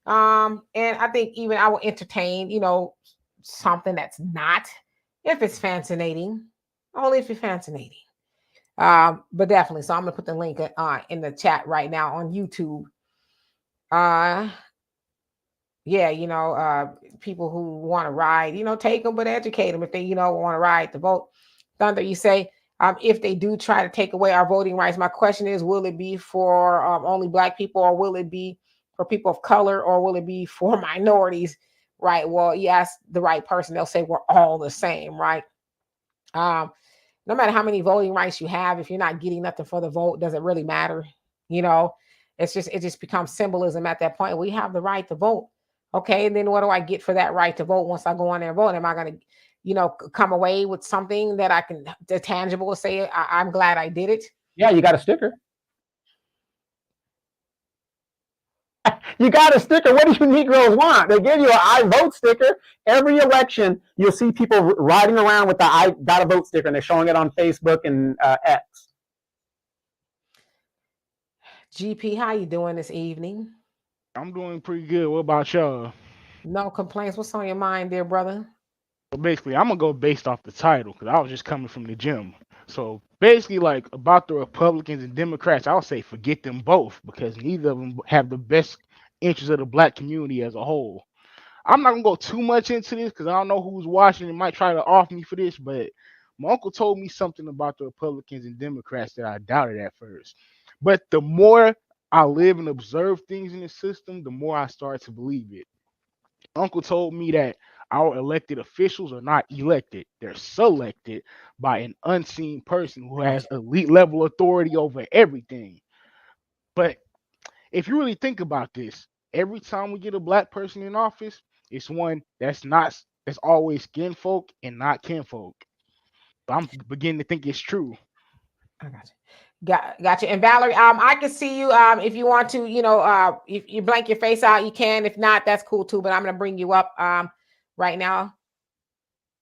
And I think even I will entertain, something that's not, if it's fascinating, only if it's fascinating. But definitely. So I'm gonna put the link in the chat right now on YouTube. People who want to ride, take them, but educate them if they, want to ride to vote. Thunder, you say, if they do try to take away our voting rights, my question is, will it be for only Black people, or will it be for people of color, or will it be for minorities? Right. Well, you ask the right person, they'll say we're all the same, right? No matter how many voting rights you have, if you're not getting nothing for the vote, does it really matter? It just becomes symbolism at that point. We have the right to vote. Okay, and then what do I get for that right to vote once I go on there and vote? Am I going to, come away with something that I can, tangible, say I'm glad I did it? Yeah, you got a sticker. You got a sticker. What do you Negroes want? They give you an I vote sticker. Every election, you'll see people riding around with the I got a vote sticker, and they're showing it on Facebook and X. GP, how you doing this evening? I'm doing pretty good. What about y'all? No complaints. What's on your mind, dear brother? Well, basically, I'm gonna go based off the title because I was just coming from the gym. So basically, like about the Republicans and Democrats, I'll say forget them both, because neither of them have the best interests of the Black community as a whole. I'm not gonna go too much into this because I don't know who's watching and might try to off me for this, but my uncle told me something about the Republicans and Democrats that I doubted at first. But the more I live and observe things in the system, the more I start to believe it. Uncle told me that our elected officials are not elected, they're selected by an unseen person who has elite level authority over everything. But if you really think about this, every time we get a Black person in office, it's one that's always skin folk and not kinfolk. I'm beginning to think it's true. I got you. Got you. And Valerie, I can see you. If you want to, if you blank your face out, you can. If not, that's cool too. But I'm gonna bring you up right now.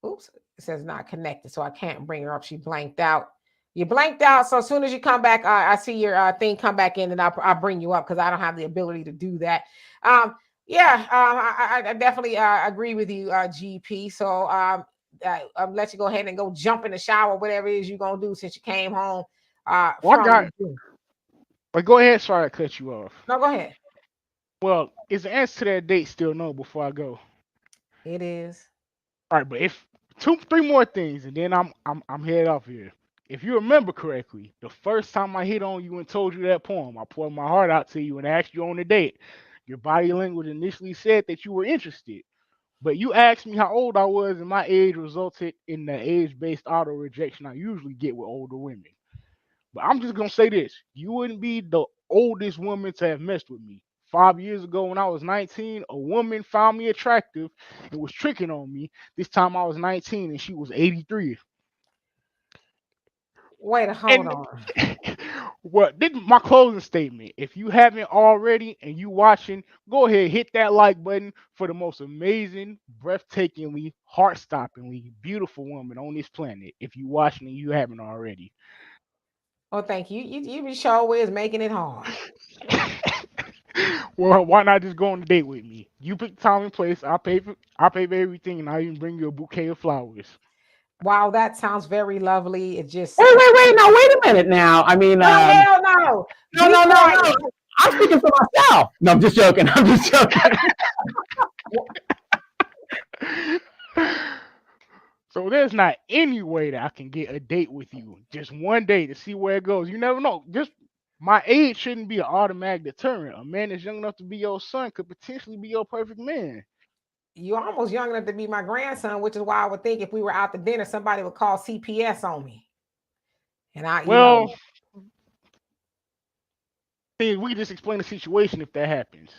Oops, it says not connected, so I can't bring her up. She blanked out. You blanked out. So as soon as you come back, I see your thing come back in, and I'll bring you up because I don't have the ability to do that. I definitely agree with you, GP. So I'll let you go ahead and go jump in the shower, whatever it is you're gonna do since you came home. But go ahead. Sorry, I cut you off. No, go ahead. Well, is the answer to that date still no before I go? It is. All right, but if three more things, and then I'm head off here. If you remember correctly, the first time I hit on you and told you that poem, I poured my heart out to you and asked you on a date. Your body language initially said that you were interested, but you asked me how old I was, and my age resulted in the age-based auto rejection I usually get with older women. But I'm just gonna say this: you wouldn't be the oldest woman to have messed with me. 5 years ago, when I was 19, a woman found me attractive and was tricking on me. This time I was 19 and she was 83. Wait, hold And on. well, this is my closing statement. If you haven't already and you watching, go ahead, hit that like button for the most amazing, breathtakingly, heart-stoppingly beautiful woman on this planet. If you watching and you haven't already. Oh, thank you. You be sure is making it hard. Well, why not just go on a date with me? You pick the time and place. I pay for everything, and I even bring you a bouquet of flowers. Wow, that sounds very lovely. It just Wait, no, wait a minute now. I mean, oh hell no. no, Be no, no, quiet. no. I'm speaking for myself. No, I'm just joking. I'm just joking. So there's not any way that I can get a date with you. Just one day to see where it goes. You never know. Just my age shouldn't be an automatic deterrent. A man that's young enough to be your son could potentially be your perfect man. You're almost young enough to be my grandson, which is why I would think if we were out to dinner, somebody would call CPS on me. And I, Well, we just explain the situation if that happens.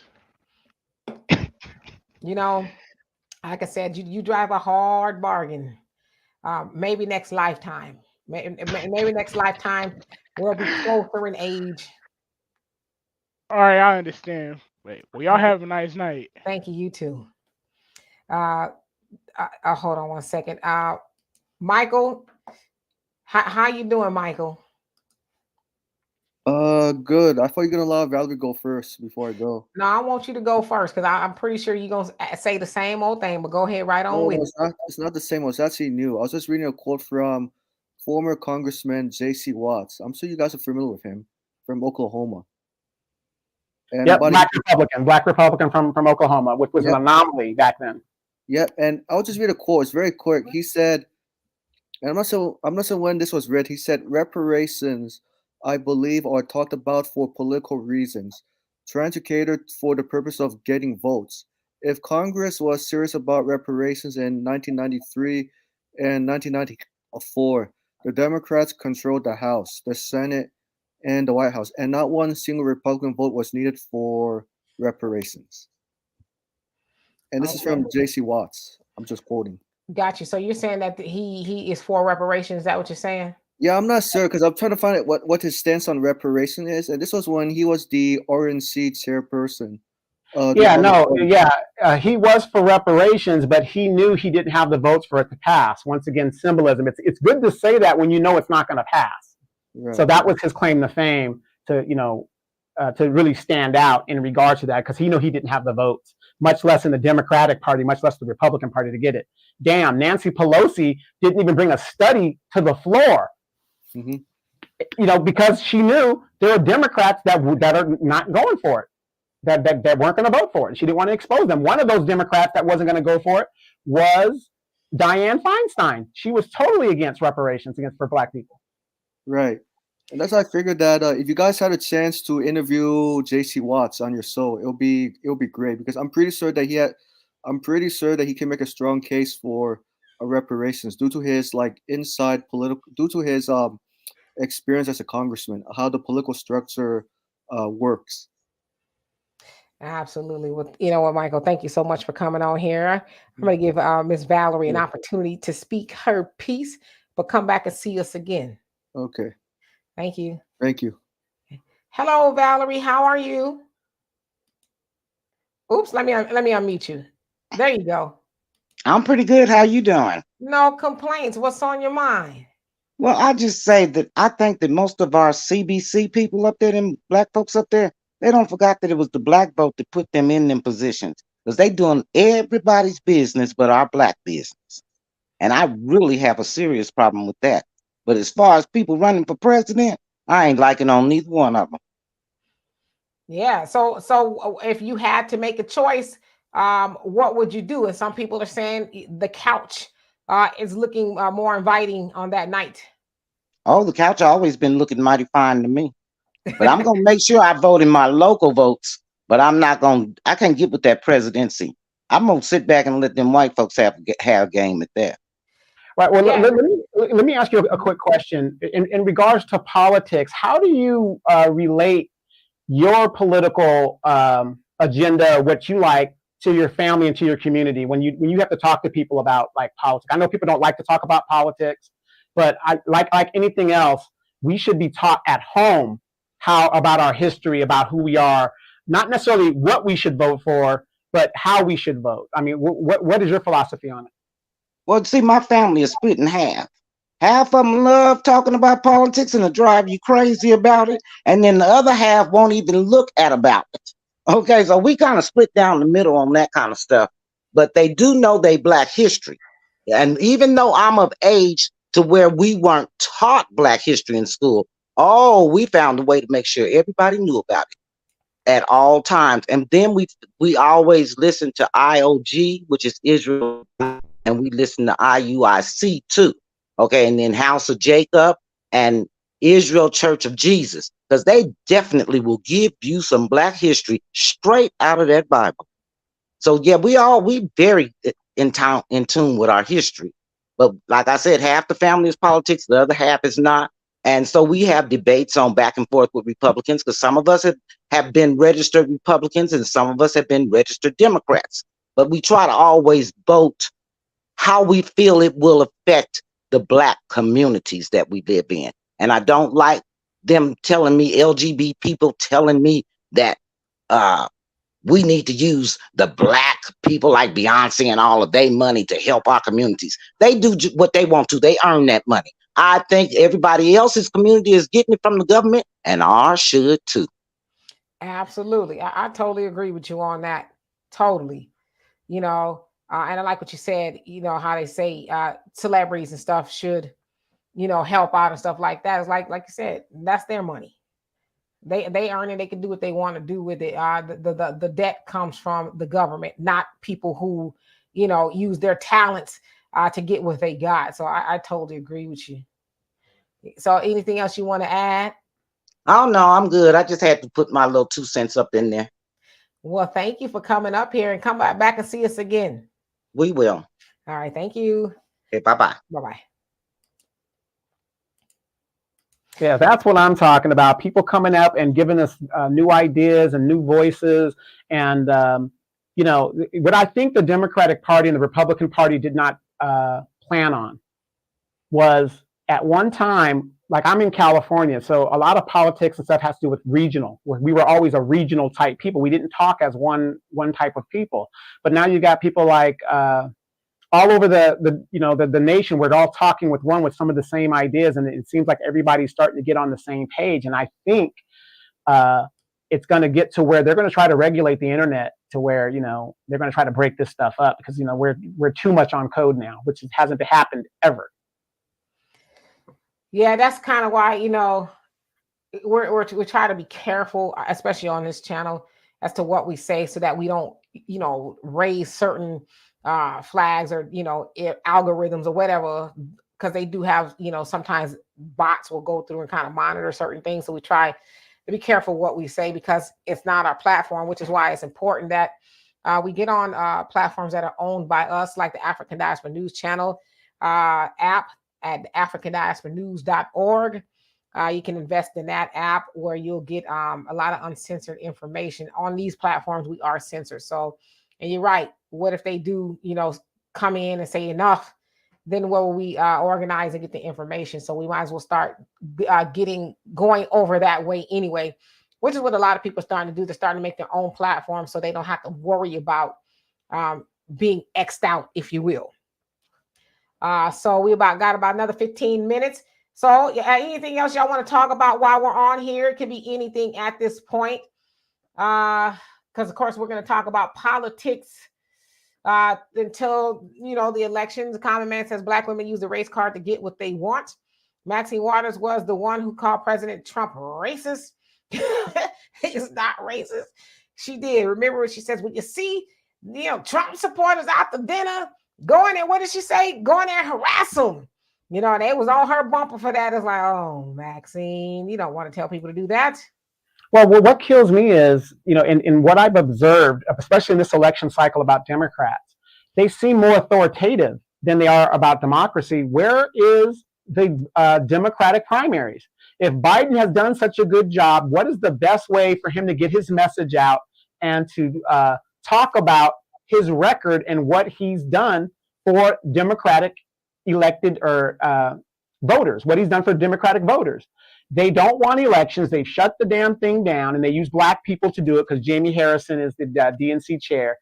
Like I said, you drive a hard bargain. Maybe next lifetime. Maybe next lifetime we'll be closer in age. All right, I understand. Wait, well, y'all have a nice night. Thank you. You too. Uh, Hold on one second. Michael, how you doing, Michael? Good. I thought you were gonna allow Valerie go first before I go. No, I want you to go first because I'm pretty sure you're gonna say the same old thing. But go ahead, right on No, with no, it. it's not. It's not the same one. It's actually new. I was just reading a quote from former Congressman J.C. Watts. I'm sure you guys are familiar with him from Oklahoma. And Yep, about black Republican from Oklahoma, which was an yep, anomaly back then. yep. And I'll just read a quote. It's very quick. He said, and I'm not sure when this was read. He said, reparations, I believe, are talked about for political reasons, trying to cater for the purpose of getting votes. If Congress was serious about reparations in 1993 and 1994, the Democrats controlled the House, the Senate, and the White House, and not one single Republican vote was needed for reparations. And this is Okay, from J.C. Watts. I'm just quoting. got you. So you're saying that he is for reparations? Is that what you're saying? Yeah, I'm not sure because I'm trying to find out what his stance on reparation is, and this was when he was the RNC chairperson. Yeah, no, yeah, he was for reparations, but he knew he didn't have the votes for it to pass. Once again, symbolism. It's good to say that when you know it's not going to pass. Right. So that was his claim to fame to to really stand out in regards to that because he knew he didn't have the votes, much less in the Democratic Party, much less the Republican Party to get it. Damn, Nancy Pelosi didn't even bring a study to the floor. Mm-hmm. Because she knew there were Democrats that are not going for it. That weren't going to vote for it. She didn't want to expose them. One of those Democrats that wasn't going to go for it was Dianne Feinstein. She was totally against reparations for Black people. Right. And that's why I figured that if you guys had a chance to interview J.C. Watts on your show, it'll be great because I'm pretty sure that he can make a strong case for reparations due to his due to his experience as a congressman, how the political structure works. Absolutely. Well, you know what, Michael, thank you so much for coming on here. I'm going to give Miss Valerie an opportunity to speak her piece, but come back and see us again. Okay. Thank you. Thank you. Hello, Valerie. How are you? Oops, let me unmute you. There you go. I'm pretty good. How you doing? No complaints. What's on your mind? Well, I just say that I think that most of our CBC people up there, them Black folks up there, they don't forgot that it was the Black vote that put them in them positions because they doing everybody's business but our Black business. And I really have a serious problem with that. But as far as people running for president, I ain't liking on neither one of them. Yeah. So if you had to make a choice, what would you do? And some people are saying the couch is looking more inviting on that night. Oh, the couch always been looking mighty fine to me. But I'm gonna make sure I vote in my local votes. But I'm not gonna. I can't get with that presidency. I'm gonna sit back and let them white folks have a game at that. Right. Well, Yeah. let me ask you a quick question. In regards to politics, how do you relate your political agenda, what you like, to your family and to your community when you have to talk to people about like politics? I know people don't like to talk about politics, but I like anything else, we should be taught at home how about our history, about who we are, not necessarily what we should vote for, but how we should vote. I mean, what is your philosophy on it? Well, see, my family is split in half. Half of them love talking about politics and will drive you crazy about it, and then the other half won't even look at about it. Okay, so we kind of split down the middle on that kind of stuff, but they do know they Black history. And even though I'm of age to where we weren't taught Black history in school, oh, we found a way to make sure everybody knew about it at all times. And then we always listen to IOG, which is Israel, and we listen to IUIC too. Okay, and then House of Jacob and Israel Church of Jesus, because they definitely will give you some Black history straight out of that Bible. So yeah, we very in tune with our history. But like I said, half the family is politics, the other half is not. And so we have debates on back and forth with Republicans, because some of us have been registered Republicans and some of us have been registered Democrats. But we try to always vote how we feel it will affect the Black communities that we live in. And I don't like them telling me, LGBT people telling me that we need to use the Black people like Beyonce and all of their money to help our communities. They do what they want to. They earn that money. I think everybody else's community is getting it from the government, and ours should too. Absolutely. I totally agree with you on that. Totally. And I like what you said, how they say celebrities and stuff should, help out and stuff like that. It's like you said, that's their money. They earn it. They can do what they want to do with it. The debt comes from the government, not people who, use their talents to get what they got. So I totally agree with you. So anything else you want to add? Oh no, I'm good. I just had to put my little 2 cents up in there. Well, thank you for coming up here, and come back and see us again. We will. All right. Thank you. Okay, bye-bye. Bye-bye. Yeah, that's what I'm talking about. People coming up and giving us new ideas and new voices. And, what I think the Democratic Party and the Republican Party did not plan on was at one time, like I'm in California, so a lot of politics and stuff has to do with regional. We were always a regional type people. We didn't talk as one type of people. But now you got people like all over the nation, we're all talking with some of the same ideas, and it seems like everybody's starting to get on the same page. And I think it's going to get to where they're going to try to regulate the internet to where they're going to try to break this stuff up, because we're too much on code now, which hasn't happened ever. Yeah, that's kind of why we're trying to be careful, especially on this channel, as to what we say, so that we don't raise certain flags or algorithms or whatever, because they do have sometimes bots will go through and kind of monitor certain things. So we try to be careful what we say, because it's not our platform, which is why it's important that we get on platforms that are owned by us, like the African Diaspora News Channel app at africandiasporanews.org. You can invest in that app, where you'll get a lot of uncensored information. On these platforms, we are censored. So, and you're right. What if they do, come in and say enough? Then what will we organize and get the information? So we might as well start going over that way anyway, which is what a lot of people are starting to do. They're starting to make their own platform, so they don't have to worry about being X'd out, if you will. So we got about another 15 minutes. So anything else y'all want to talk about while we're on here? It could be anything at this point. Because of course we're going to talk about politics until the elections. The common man says Black women use the race card to get what they want. Maxine Waters was the one who called President Trump racist. It's not racist. She did. Remember what she says, when you see, Trump supporters out to dinner, go in there, what did she say? Go in there and harass them. And they was on her bumper for that. It's like, oh, Maxine, you don't want to tell people to do that. Well, what kills me is, in what I've observed, especially in this election cycle about Democrats, they seem more authoritative than they are about democracy. Where is the Democratic primaries? If Biden has done such a good job, what is the best way for him to get his message out and to talk about his record and what he's done for Democratic elected or voters, what he's done for Democratic voters? They don't want elections. They've shut the damn thing down, and they use black people to do it because Jamie Harrison is the DNC chair.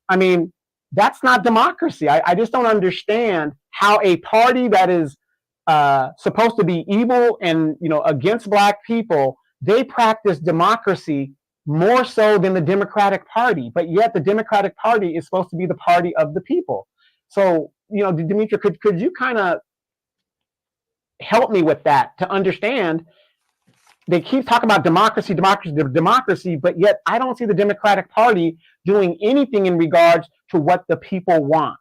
I mean, that's not democracy. I just don't understand how a party that is supposed to be evil and against black people, they practice democracy more so than the Democratic Party. But yet the Democratic Party is supposed to be the party of the people. So, Demetria, could you kind of help me with that to understand? They keep talking about democracy, but yet I don't see the Democratic Party doing anything in regards to what the people want.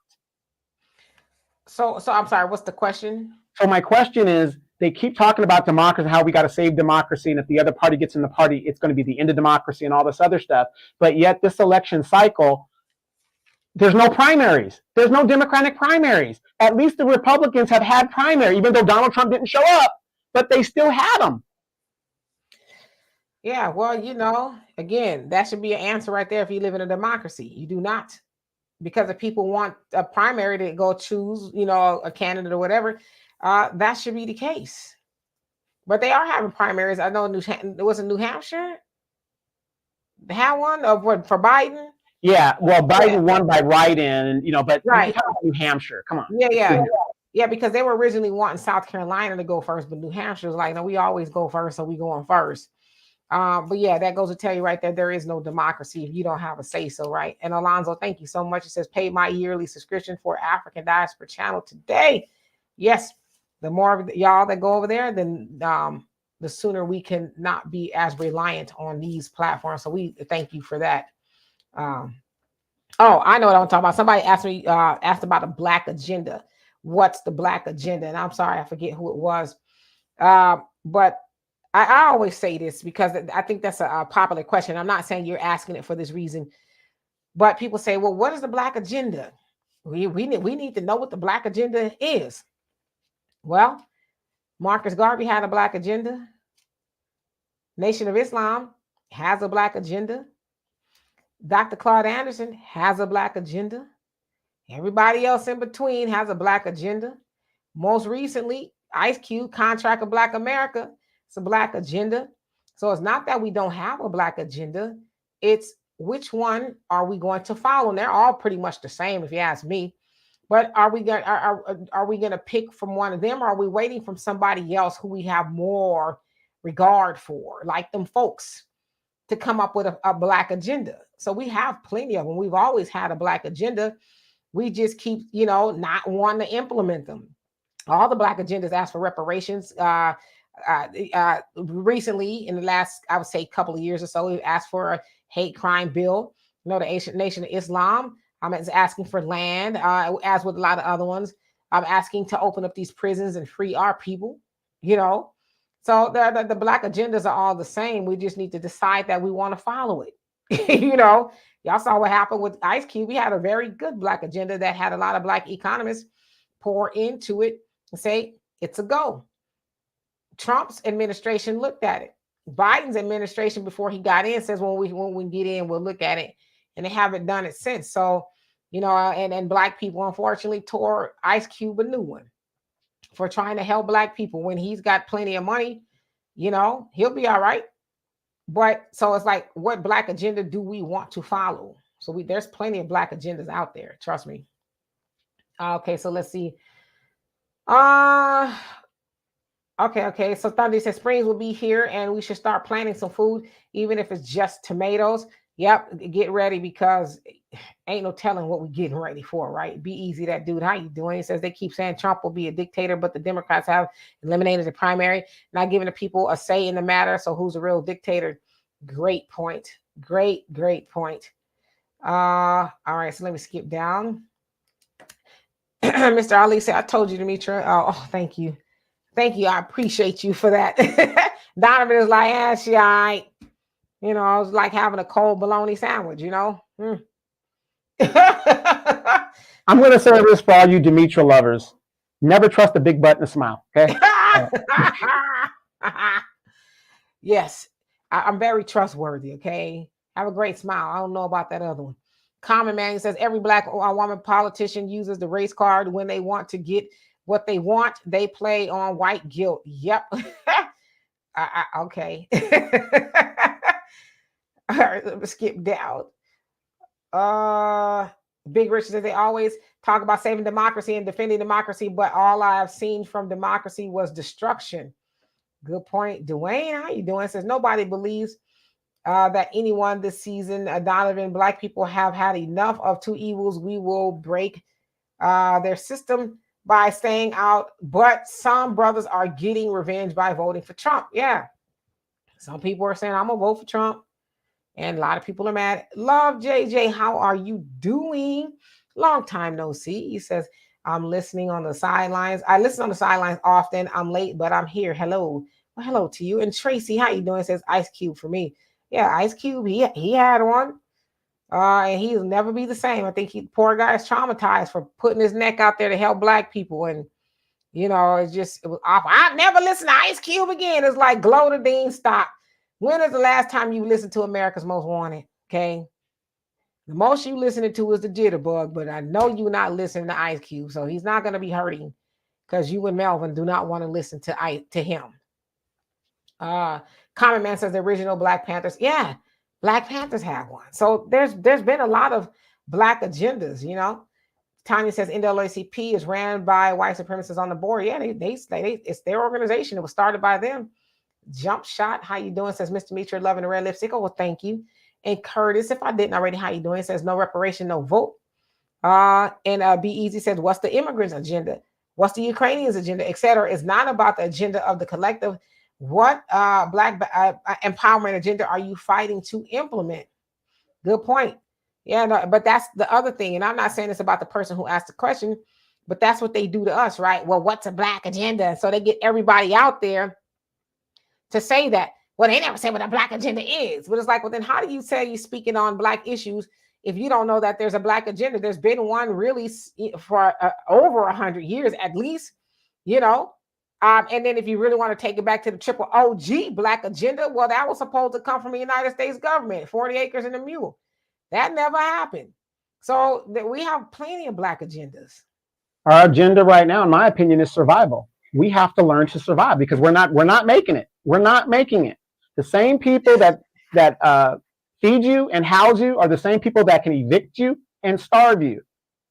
So I'm sorry, what's the question? So my question is, they keep talking about democracy, how we got to save democracy, and if the other party gets in the party, it's going to be the end of democracy and all this other stuff. But yet this election cycle, there's no primaries. There's no Democratic primaries. At least the Republicans have had primary, even though Donald Trump didn't show up, but they still had them. Yeah, well, again, that should be an answer right there if you live in a democracy. You do not. Because if people want a primary to go choose, a candidate or whatever, that should be the case. But they are having primaries. I know there was in New Hampshire. They had one for Biden. Yeah, well, Biden won by write-in, but right. New Hampshire, come on. Yeah, because they were originally wanting South Carolina to go first, but New Hampshire was like, no, we always go first, so we going first. But yeah, that goes to tell you right there is no democracy if you don't have a say so, right? And Alonzo, thank you so much. It says, pay my yearly subscription for African Diaspora channel today. Yes, the more of y'all that go over there, then the sooner we can not be as reliant on these platforms. So we thank you for that. I know what I'm talking about. Somebody asked about a black agenda. What's the black agenda? And I'm sorry, I forget who it was. But I always say this because I think that's a popular question. I'm not saying you're asking it for this reason, but people say, well, what is the black agenda? We need to know what the black agenda is. Well, Marcus Garvey had a black agenda. Nation of Islam has a black agenda. Dr. Claude Anderson has a black agenda. Everybody else in between has a black agenda. Most recently, Ice Cube, Contract of Black America, it's a black agenda. So it's not that we don't have a black agenda. It's which one are we going to follow? And they're all pretty much the same, if you ask me. But are we going to pick from one of them, or are we waiting from somebody else who we have more regard for, like them folks, to come up with a black agenda? So we have plenty of them. We've always had a black agenda. We just keep, not wanting to implement them. All the black agendas ask for reparations. Recently, in the last, I would say, couple of years or so, we've asked for a hate crime bill. The Nation of Islam is asking for land, as with a lot of other ones. I'm asking to open up these prisons and free our people, So the black agendas are all the same. We just need to decide that we want to follow it. Y'all saw what happened with Ice Cube. We had a very good black agenda that had a lot of black economists pour into it and say, it's a go. Trump's administration looked at it. Biden's administration, before he got in, says when we get in, we'll look at it. And they haven't done it since. So, and black people, unfortunately, tore Ice Cube a new one for trying to help black people. When he's got plenty of money, he'll be all right. But so it's like, what black agenda do we want to follow? So there's plenty of black agendas out there. Trust me. Okay, so let's see. Okay. So Thunder says Springs will be here and we should start planting some food, even if it's just tomatoes. Yep, get ready because ain't no telling what we're getting ready for, right? Be easy, that dude. How you doing? He says they keep saying Trump will be a dictator, but the Democrats have eliminated the primary, not giving the people a say in the matter. So who's a real dictator? Great point. Great point. All right, so let me skip down. Mr. Ali said, I told you, Demetra. Oh, thank you. Thank you. I appreciate you for that. Donovan is like, she all right. You know, I was like having a cold bologna sandwich, you know? I'm going to say this for all you Demetra lovers. Never trust a big butt and a smile, okay? Yes, I'm very trustworthy, okay? Have a great smile. I don't know about that other one. Common Man says, every black woman politician uses the race card when they want to get what they want. They play on white guilt. Yep. Okay. All right, let me skip down. Big Rich says they always talk about saving democracy and defending democracy, but all I have seen from democracy was destruction. Good point. Dwayne, how you doing? Says nobody believes that anyone this season, Donovan, black people have had enough of two evils. We will break their system by staying out, but some brothers are getting revenge by voting for Trump. Yeah. Some people are saying, I'm going to vote for Trump. And a lot of people are mad. Love JJ, how are you doing? Long time no see. He says, I'm listening on the sidelines. I listen on the sidelines often. I'm late, but I'm here. Hello. Well, hello to you. And Tracy, how you doing? Says Ice Cube for me. Yeah, Ice Cube, he had one. And he'll never be the same. I think poor guy is traumatized for putting his neck out there to help black people. And, you know, it was awful. I'll never listen to Ice Cube again. It's like Glow the Dean, stop. When is the last time you listened to America's Most Wanted? Okay. The most you listening to is the Jitterbug, but I know you're not listening to Ice Cube. So he's not going to be hurting because you and Melvin do not want to listen to him. Common Man says the original Black Panthers. Yeah, Black Panthers have one. So there's been a lot of black agendas, you know. Tanya says NAACP is ran by white supremacists on the board. Yeah, they it's their organization. It was started by them. Jump Shot, how you doing? Says Mr. Meacher, loving the red lipstick. Oh, well, thank you. And Curtis, if I didn't already, how you doing? Says no reparation, no vote. And Be Easy says, what's the immigrants' agenda? What's the Ukrainians' agenda, etc.? It's not about the agenda of the collective. What black empowerment agenda are you fighting to implement? Good point. Yeah, no, but that's the other thing. And I'm not saying it's about the person who asked the question, but that's what they do to us, right? Well, what's a black agenda? So they get everybody out there to say that. Well, they never say what a black agenda is. But it's like, well, then how do you say you're speaking on black issues if you don't know that there's a black agenda? There's been one really for over 100 years at least, you know. And then if you really want to take it back to the triple OG black agenda, well, that was supposed to come from the United States government, 40 acres and a mule. That never happened. So we have plenty of black agendas. Our agenda right now, in my opinion, is survival. We have to learn to survive because we're not making it. We're not making it. The same people that feed you and house you are the same people that can evict you and starve you.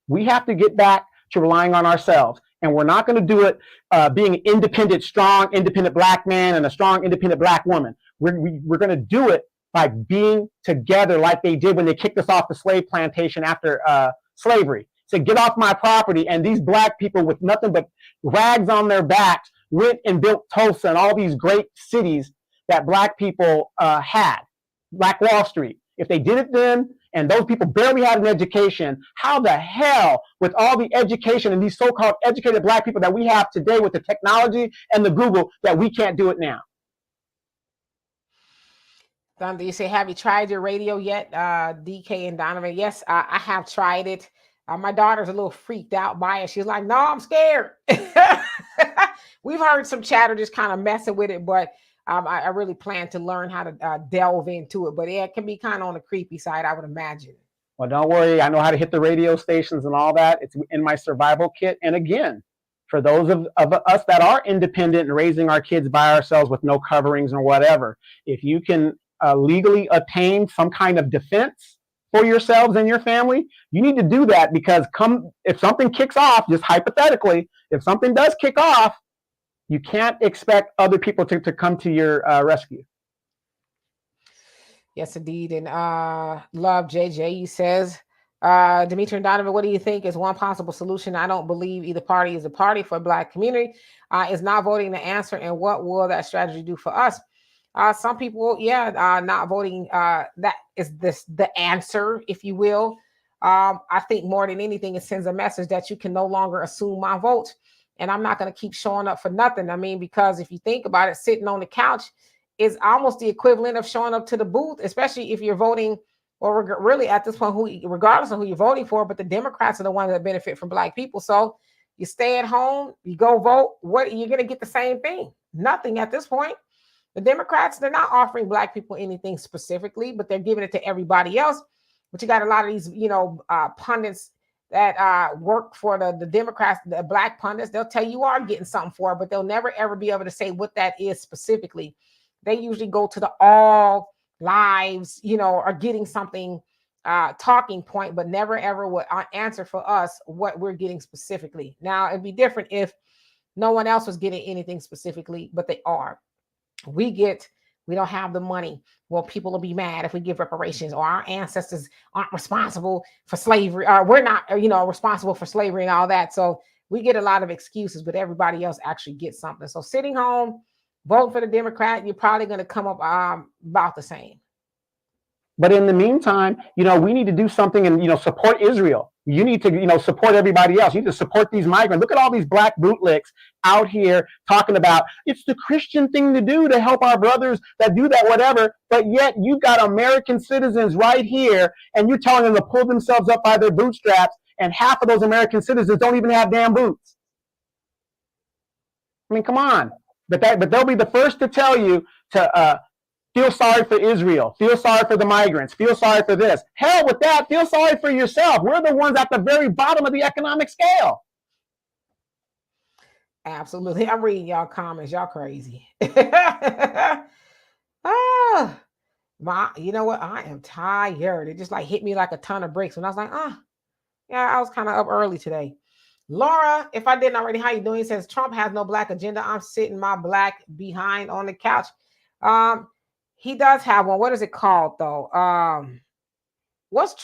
We have to get back to relying on ourselves. And we're not going to do it being an independent, strong, independent black man and a strong, independent black woman. We're going to do it by being together like they did when they kicked us off the slave plantation after slavery. So get off my property. And these black people with nothing but rags on their backs went and built Tulsa and all these great cities that black people had. Black Wall Street. If they did it then, and those people barely had an education, how the hell, with all the education and these so-called educated black people that we have today with the technology and the Google, that we can't do it now? Thunder, you say, have you tried your radio yet? DK and Donovan. Yes, I have tried it. My daughter's a little freaked out by it. She's like, no, I'm scared. We've heard some chatter just kind of messing with it, but I really plan to learn how to delve into it. But yeah, it can be kind of on the creepy side, I would imagine. Well, don't worry. I know how to hit the radio stations and all that. It's in my survival kit. And again, for those of us that are independent and raising our kids by ourselves with no coverings or whatever, if you can legally attain some kind of defense for yourselves and your family, you need to do that, because if something kicks off, just hypothetically, if something does kick off, you can't expect other people to come to your rescue. Yes, indeed. And Love JJ says, Demetra and Donovan, what do you think is one possible solution? I don't believe either party is a party for Black community. Is not voting the answer, and what will that strategy do for us? Some people, not voting. That is the answer, if you will. I think more than anything, it sends a message that you can no longer assume my vote, and I'm not going to keep showing up for nothing. I mean, because if you think about it, sitting on the couch is almost the equivalent of showing up to the booth, especially if you're voting, or really at this point, regardless of who you're voting for. But the Democrats are the ones that benefit from Black people. So you stay at home, you go vote. What you're going to get the same thing? Nothing at this point. The Democrats, they're not offering Black people anything specifically, but they're giving it to everybody else. But you got a lot of these, pundits that work for the Democrats, the Black pundits. They'll tell you are getting something for it, but they'll never, ever be able to say what that is specifically. They usually go to the all lives, are getting something talking point, but never, ever would answer for us what we're getting specifically. Now, it'd be different if no one else was getting anything specifically, but they are. We don't have the money. Well, people will be mad if we give reparations, or our ancestors aren't responsible for slavery, or we're not, responsible for slavery and all that. So we get a lot of excuses, but everybody else actually gets something. So sitting home, voting for the Democrat, you're probably going to come up about the same. But in the meantime, we need to do something and, support Israel. You need to, support everybody else. You need to support these migrants. Look at all these Black bootlegs out here talking about it's the Christian thing to do to help our brothers that do that, whatever. But yet you've got American citizens right here, and you're telling them to pull themselves up by their bootstraps, and half of those American citizens don't even have damn boots. I mean, come on. But they'll be the first to tell you to feel sorry for Israel, feel sorry for the migrants, feel sorry for this. Hell with that, feel sorry for yourself. We're the ones at the very bottom of the economic scale. Absolutely. I'm reading y'all comments. Y'all crazy. You know what? I am tired. It just hit me like a ton of bricks. And I was like, I was kind of up early today. Laura, if I didn't already, how you doing? He says, Trump has no Black agenda. I'm sitting my Black behind on the couch. He does have one. What is it called though? What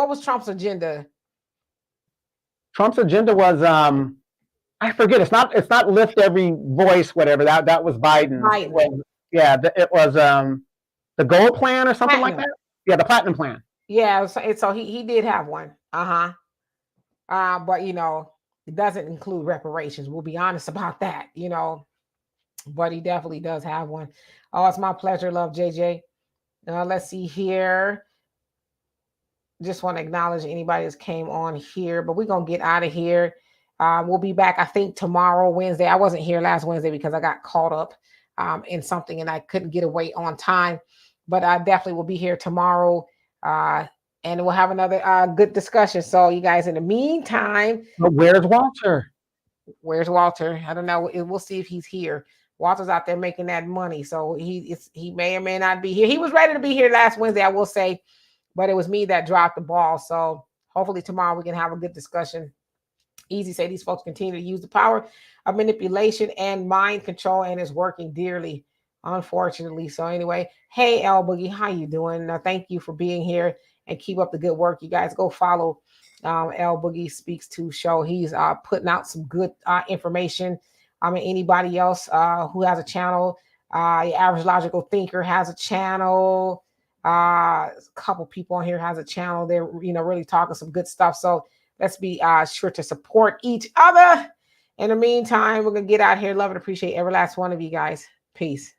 was Trump's agenda? Trump's agenda was I forget. It's not lift every voice, whatever. That was Biden. It was the gold plan or something like that. Yeah, the platinum plan. Yeah, so he did have one. But it doesn't include reparations. We'll be honest about that, but he definitely does have one. Oh, it's my pleasure. Love, JJ. Let's see here. Just want to acknowledge anybody that came on here, but we're going to get out of here. We'll be back, I think, tomorrow, Wednesday. I wasn't here last Wednesday because I got caught up in something and I couldn't get away on time, but I definitely will be here tomorrow. And we'll have another good discussion. So you guys, in the meantime. But where's Walter? Where's Walter? I don't know. We'll see if he's here. Walter's out there making that money. So he may or may not be here. He was ready to be here last Wednesday, I will say, but it was me that dropped the ball. So hopefully tomorrow we can have a good discussion. Easy say these folks continue to use the power of manipulation and mind control, and it's working dearly, unfortunately. So anyway, hey, L Boogie, how you doing? Thank you for being here and keep up the good work. You guys go follow L Boogie Speaks To show. He's putting out some good information. Anybody else who has a channel, your Average Logical Thinker has a channel. A couple people on here has a channel. They're really talking some good stuff. So let's be sure to support each other. In the meantime, we're gonna get out here. Love and appreciate every last one of you guys. Peace.